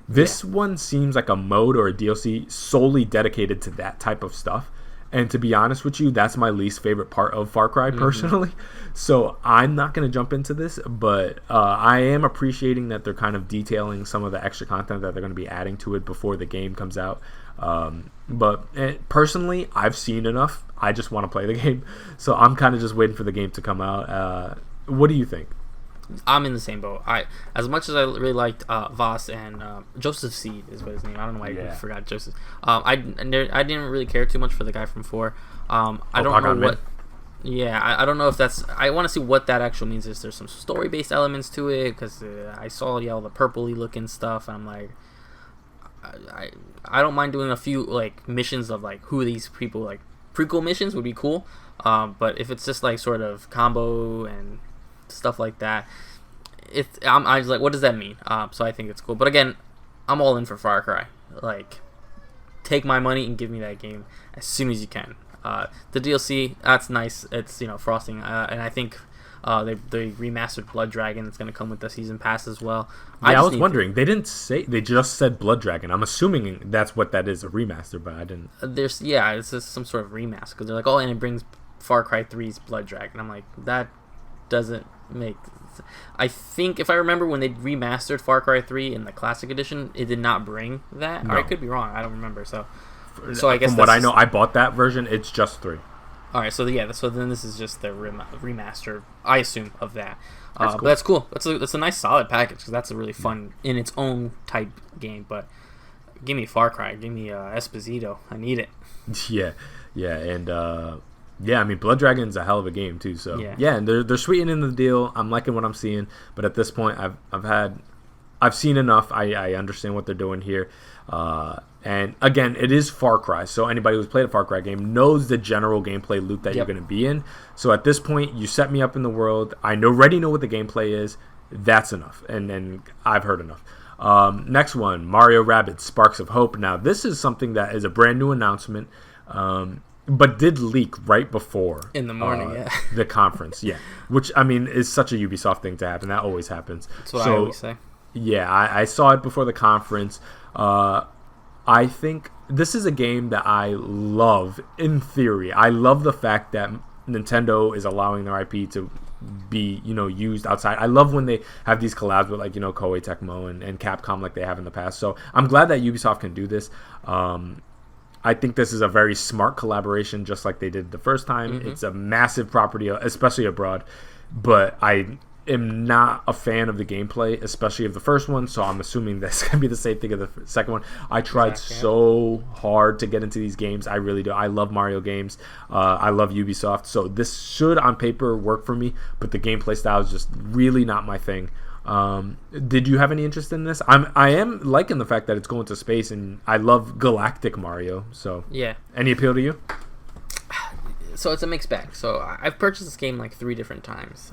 This one seems like a mode or a DLC solely dedicated to that type of stuff. And to be honest with you, that's my least favorite part of Far Cry personally. So I'm not going to jump into this, but I am appreciating that they're kind of detailing some of the extra content that they're going to be adding to it before the game comes out. But personally, I've seen enough. I just want to play the game. So I'm kind of just waiting for the game to come out. What do you think? I'm in the same boat. As much as I really liked Voss and Joseph Seed is what his name. I don't know why I forgot Joseph. I didn't really care too much for the guy from 4. I don't know what. Yeah, I don't know if that's. I want to see what that actually means. Is there some story based elements to it? Because I saw all the purpley looking stuff, and I'm like, I don't mind doing a few like missions of like who these people like prequel missions would be cool. But if it's just like sort of combo and stuff like that, I was like, what does that mean? So I think it's cool, but again, I'm all in for Far Cry. Like, take my money and give me that game as soon as you can. The DLC, that's nice. It's frosting, and I think they remastered Blood Dragon. It's going to come with the season pass as well. Yeah, I was wondering. They didn't say. They just said Blood Dragon. I'm assuming that's what that is, a remaster, but I didn't. It's just some sort of remaster because they're like, oh, and it brings Far Cry 3's Blood Dragon. I'm like, that doesn't make. I think if I remember when they remastered Far Cry 3 in the Classic Edition, it did not bring that. No. Or I could be wrong. I don't remember. So I guess from what I know, I bought that version. It's just 3. All right. So so then this is just the remaster, I assume, of that. That's cool. But that's cool. That's a nice solid package because that's a really fun in its own type game. But give me Far Cry. Give me Esposito. I need it. Yeah, and. Yeah, I mean, Blood Dragon's a hell of a game too. So yeah, and they're sweetening the deal. I'm liking what I'm seeing, but at this point, I've seen enough. I understand what they're doing here, and again, it is Far Cry. So anybody who's played a Far Cry game knows the general gameplay loop that you're going to be in. So at this point, you set me up in the world. I already know what the gameplay is. That's enough, and I've heard enough. Next one, Mario Rabbids Sparks of Hope. Now, this is something that is a brand new announcement, but did leak right before in the morning, the conference, which I mean is such a Ubisoft thing to happen. That always happens. That's what I always say. Yeah, I saw it before the conference. I think this is a game that I love in theory. I love the fact that Nintendo is allowing their IP to be, used outside. I love when they have these collabs with Koei Tecmo and Capcom like they have in the past. So I'm glad that Ubisoft can do this. I think this is a very smart collaboration, just like they did the first time. It's a massive property, especially abroad. But I am not a fan of the gameplay, especially of the first one, so I'm assuming that's going to be the same thing of the second one. I tried so hard to get into these games. I really do. I love Mario games. I love Ubisoft, so this should on paper work for me, but the gameplay style is just really not my thing. Did you have any interest in this? I am liking the fact that it's going to space, and I love Galactic Mario, so yeah. Any appeal to you? So it's a mixed bag. So I've purchased this game like 3 different times.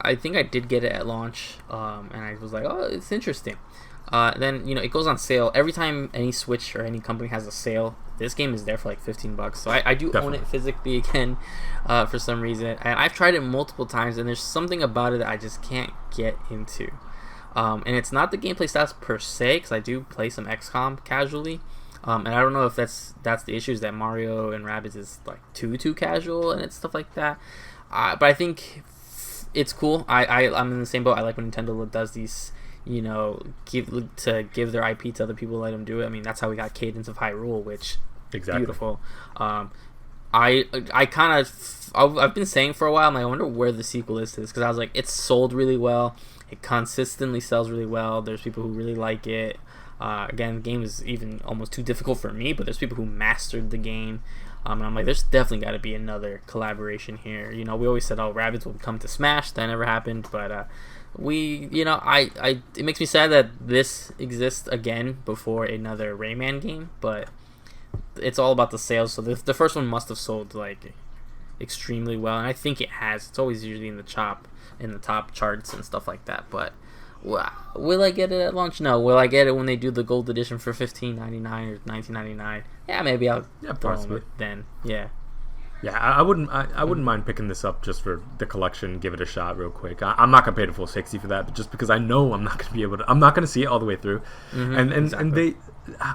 I think I did get it at launch, and I was like, oh, it's interesting. Then, it goes on sale. Every time any Switch or any company has a sale, this game is there for like $15. So I do Definitely. Own it physically again for some reason. And I've tried it multiple times, and there's something about it that I just can't get into. And it's not the gameplay styles per se, because I do play some XCOM casually. And I don't know if that's the issue, is that Mario and Rabbids is like too casual and it's stuff like that. But I think it's cool. I'm in the same boat. I like when Nintendo does these, give their IP to other people, let them do it. I mean, that's how we got Cadence of Hyrule, which beautiful. I've been saying for a while, I'm like, I wonder where the sequel is to this, because I was like, it's sold really well. It consistently sells really well. There's people who really like it. Again, the game is even almost too difficult for me, but there's people who mastered the game. And I'm like, there's definitely got to be another collaboration here. We always said, oh, Rabbids will come to Smash. That never happened. But it makes me sad that this exists again before another Rayman game. But it's all about the sales. So the first one must have sold like extremely well, and I think it has. It's always usually in the top charts and stuff like that. But will I get it at launch? No. Will I get it when they do the gold edition for $15.99 or $19.99? Yeah, maybe I'll throw it then. Yeah. Yeah, I wouldn't mind picking this up just for the collection, give it a shot real quick. I'm not gonna pay the full $60 for that, but just because I know I'm not gonna see it all the way through. And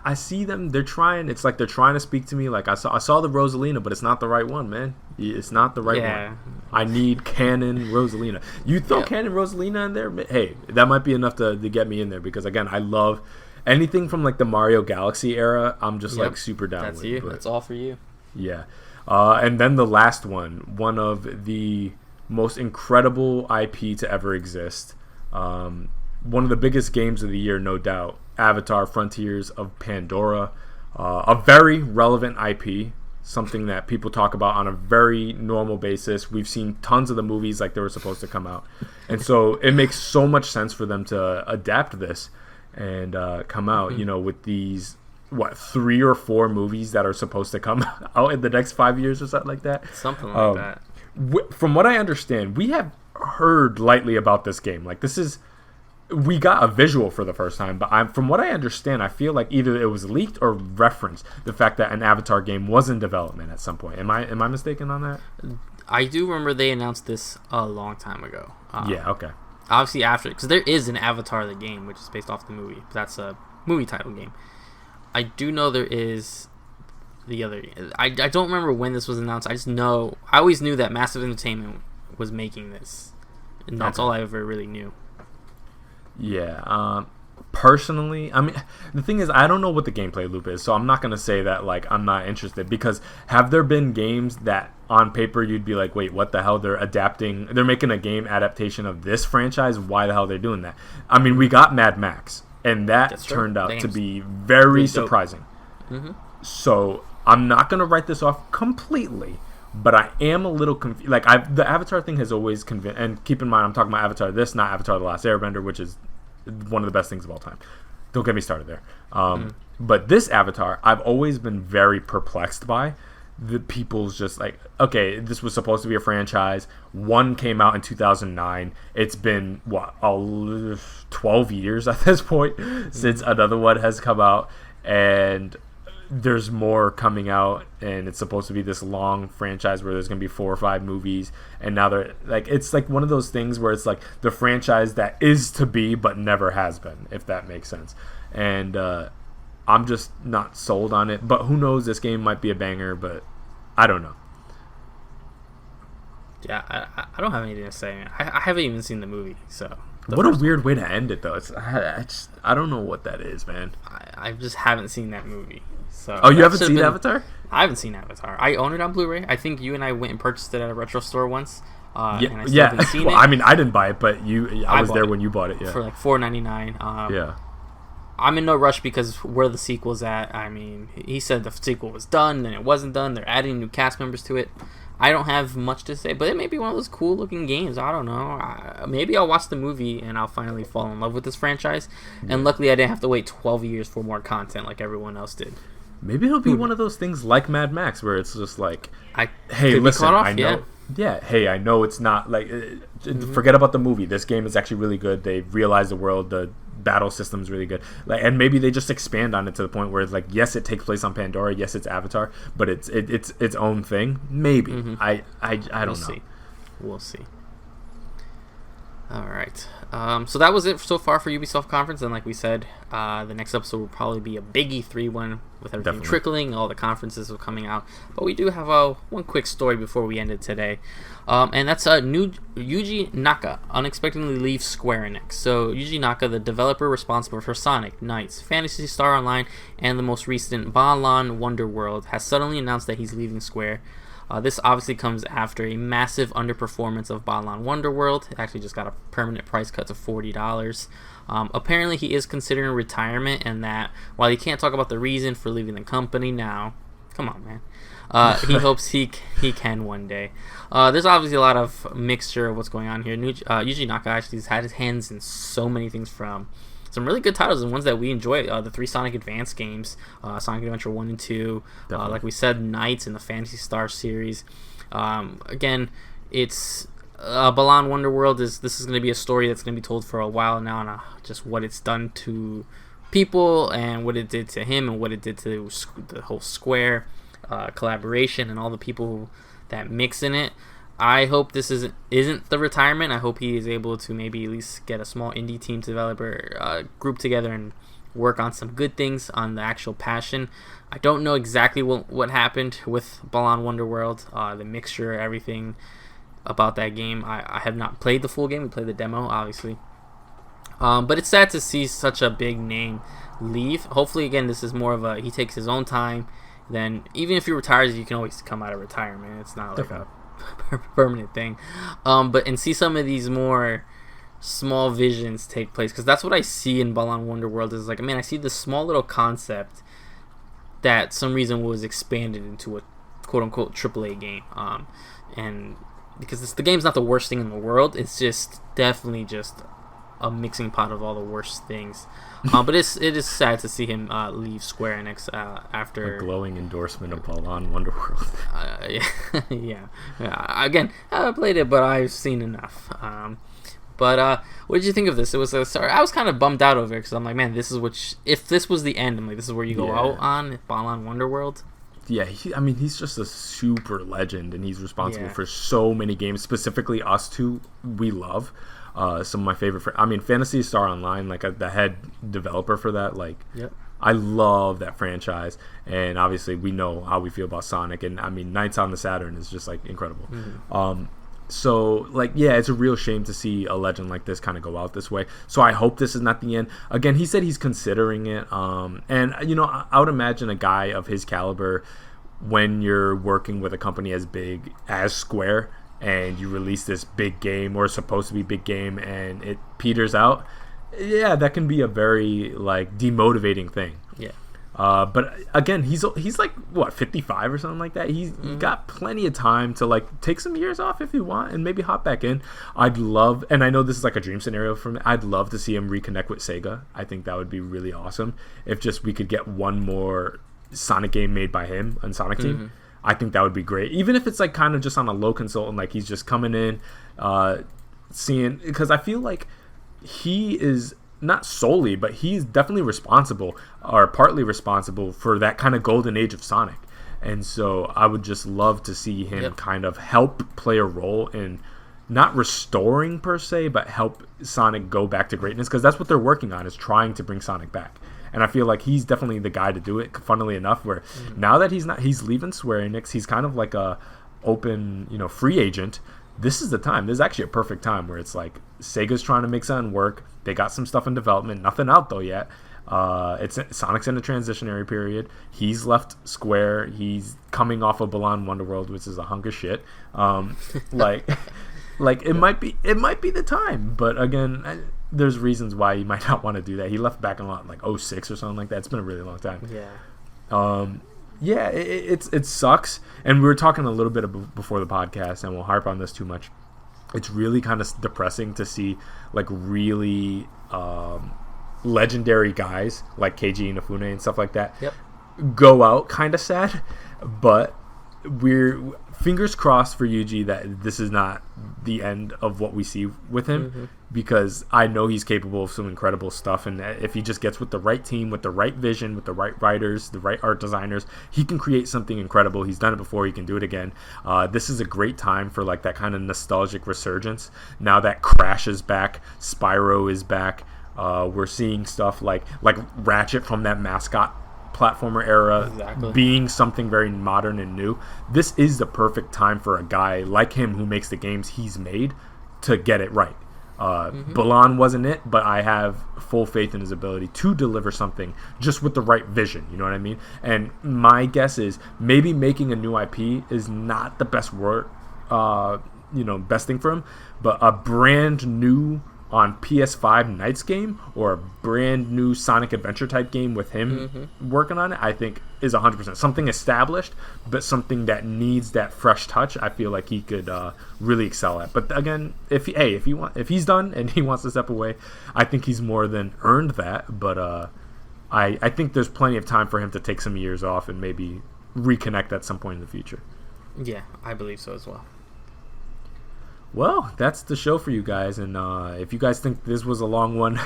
I see them. They're trying. It's like they're trying to speak to me. Like I saw the Rosalina, but it's not the right one, man. It's not the right one. I need canon Rosalina. You throw canon Rosalina in there, hey, that might be enough to get me in there, because again, I love anything from like the Mario Galaxy era. I'm just like super down That's with. You. That's all for you. Yeah. And then the last one of the most incredible IP to ever exist. One of the biggest games of the year, no doubt. Avatar: Frontiers of Pandora. A very relevant IP. Something that people talk about on a very normal basis. We've seen tons of the movies like they were supposed to come out. And so it makes so much sense for them to adapt this and come out, with these 3 or 4 movies that are supposed to come out in the next 5 years or something like that. Something like that. From what I understand, we have heard lightly about this game. Like we got a visual for the first time, but from what I understand, I feel like either it was leaked or referenced the fact that an Avatar game was in development at some point. Am I mistaken on that? I do remember they announced this a long time ago. Yeah. Okay. Obviously after, because there is an Avatar the game, which is based off the movie. That's a movie title game. I do know there is the other. I don't remember when this was announced. I always knew that Massive Entertainment was making this, and that's all I ever really knew. Yeah. Personally, I mean, the thing is, I don't know what the gameplay loop is, so I'm not gonna say that like I'm not interested, because have there been games that on paper you'd be like, wait, what the hell? They're making a game adaptation of this franchise. Why the hell are they doing that? I mean, we got Mad Max, and that turned out to be very surprising. So I'm not gonna write this off completely, but I am a little confused. Like the Avatar thing has always convinced, and keep in mind I'm talking about Avatar this, not Avatar: The Last Airbender, which is one of the best things of all time. Don't get me started there. But this Avatar, I've always been very perplexed by, the people's just like, okay, this was supposed to be a franchise. One came out in 2009. It's been 12 years at this point since another one has come out, and there's more coming out, and it's supposed to be this long franchise where there's going to be 4 or 5 movies, and now they're like, it's like one of those things where it's like the franchise that is to be but never has been, if that makes sense. And I'm just not sold on it, but who knows, this game might be a banger, but I don't know. Yeah, I don't have anything to say, man. I haven't even seen the movie, so... What a weird way to end it, though. I don't know what that is, man. I just haven't seen that movie. So oh, you haven't seen Avatar? I haven't seen Avatar. I own it on Blu-ray. I think you and I went and purchased it at a retro store once. And I still haven't seen it. I mean, I didn't buy it, but I was there when you bought it. Yeah, for like $4.99. Yeah. I'm in no rush because where the sequel's at. I mean, he said the sequel was done, then it wasn't done. They're adding new cast members to it. I don't have much to say, but it may be one of those cool looking games. I don't know. Maybe I'll watch the movie and I'll finally fall in love with this franchise. And luckily, I didn't have to wait 12 years for more content like everyone else did. Maybe it'll be one of those things like Mad Max where it's just like, hey, listen, I know. Yeah, hey, I know it's not like... Forget about the movie. This game is actually really good. They realized the world, the battle system is really good. Like, and maybe they just expand on it to the point where it's like, yes, it takes place on Pandora. Yes, it's Avatar, but it's its own thing. Maybe. I don't know. We'll see. All right. So that was it so far for Ubisoft conference. And like we said, the next episode will probably be a big E3 one with everything trickling, all the conferences are coming out. But we do have one quick story before we end it today. And that's new Yuji Naka unexpectedly leaves Square Enix. So Yuji Naka, the developer responsible for Sonic, Knights, Phantasy Star Online, and the most recent Balan Wonderworld, has suddenly announced that he's leaving Square. This obviously comes after a massive underperformance of Balan Wonderworld. It actually just got a permanent price cut to $40. Apparently, he is considering retirement, and that while he can't talk about the reason for leaving the company now, come on, man. He hopes he can one day. There's obviously a lot of mixture of what's going on here. Yuji Naka actually has had his hands in so many things, from some really good titles and ones that we enjoy. The 3 Sonic Advance games, Sonic Adventure 1 and 2, like we said, Knights and the Phantasy Star series. Again, it's Balan Wonderworld this is going to be a story that's going to be told for a while now, and just what it's done to people and what it did to him and what it did to the whole Square collaboration and all the people that mix in it. I hope this isn't the retirement. I hope he is able to maybe at least get a small indie team developer group together and work on some good things on the actual passion. I don't know exactly what happened with Balan Wonderworld, the mixture, everything about that game. I have not played the full game. We played the demo, obviously. But it's sad to see such a big name leave. Hopefully, again, this is more of he takes his own time. Then, even if he retires, you can always come out of retirement. It's not like a permanent thing. And see some of these more small visions take place, because that's what I see in Balan Wonderworld. Is like, man, I see this small little concept that some reason was expanded into a quote-unquote AAA game. And because the game's not the worst thing in the world, it's just definitely just a mixing pot of all the worst things. But it is sad to see him leave Square Enix after a glowing endorsement of Balan Wonderworld. Yeah. Again, I haven't played it, but I've seen enough. But what did you think of this? It was I was kind of bummed out over it, because I'm like, man, if this was the end, I'm like, this is where you go out on Balan Wonderworld. Yeah, he's just a super legend, and he's responsible for so many games. Specifically, us two, we love. Some of my favorite, Phantasy Star Online, like the head developer for that, like, I love that franchise, and obviously we know how we feel about Sonic, and Knights on the Saturn is just like incredible. So, like, yeah, it's a real shame to see a legend like this kind of go out this way. So I hope this is not the end. Again, he said he's considering it, and I would imagine a guy of his caliber, when you're working with a company as big as Square, and you release this big game, or supposed to be big game, and it peters out, yeah, that can be a very, like, demotivating thing. Yeah. But again, he's like, what, 55 or something like that? He's got plenty of time to, like, take some years off if you want, and maybe hop back in. I'd love, and I know this is like a dream scenario for me, I'd love to see him reconnect with Sega. I think that would be really awesome if just we could get one more Sonic game made by him on Sonic Team. I think that would be great. Even if it's like kind of just on a low consultant, like he's just coming in, seeing, because I feel like he is not solely, but he's definitely responsible or partly responsible for that kind of golden age of Sonic. And so I would just love to see him kind of help play a role in not restoring per se, but help Sonic go back to greatness, because that's what they're working on, is trying to bring Sonic back. And I feel like he's definitely the guy to do it, funnily enough, where now that he's leaving Square Enix, he's kind of like a open, free agent. This is the time. This is actually a perfect time where it's like Sega's trying to make something work. They got some stuff in development, nothing out though yet. Sonic's in a transitionary period. He's left Square. He's coming off of Balan Wonderworld, which is a hunk of shit. It might be the time, but again, there's reasons why he might not want to do that. He left back in like 06 or something like that. It's been a really long time. It sucks. And we were talking a little bit before the podcast, and we'll harp on this too much. It's really kind of depressing to see like really legendary guys like Keiji Inafune and stuff like that go out kind of sad. But we're fingers crossed for Yuji that this is not the end of what we see with him, because I know he's capable of some incredible stuff, and if he just gets with the right team, with the right vision, with the right writers, the right art designers, he can create something incredible. He's done it before, he can do it again. This is a great time for like that kind of nostalgic resurgence. Now that Crash is back, Spyro is back, we're seeing stuff like Ratchet from that mascot platformer era being something very modern and new. This is the perfect time for a guy like him who makes the games he's made to get it right. Balan wasn't it, but I have full faith in his ability to deliver something just with the right vision, you know what I mean? And my guess is maybe making a new IP is not the best word, best thing for him, but a brand new on PS5 Knights game, or a brand new Sonic Adventure type game with him working on it, I think is 100%. Something established, but something that needs that fresh touch, I feel like he could really excel at. But again, if he's done and he wants to step away, I think he's more than earned that. But I think there's plenty of time for him to take some years off and maybe reconnect at some point in the future. Yeah, I believe so as well. Well, that's the show for you guys, and if you guys think this was a long one,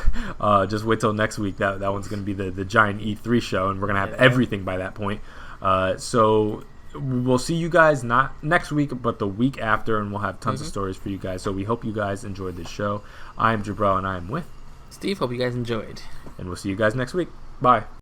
just wait till next week. That one's going to be the giant E3 show, and we're going to have everything by that point. So we'll see you guys not next week, but the week after, and we'll have tons of stories for you guys. So we hope you guys enjoyed this show. I am Jabril, and I am with Steve. Hope you guys enjoyed. And we'll see you guys next week. Bye.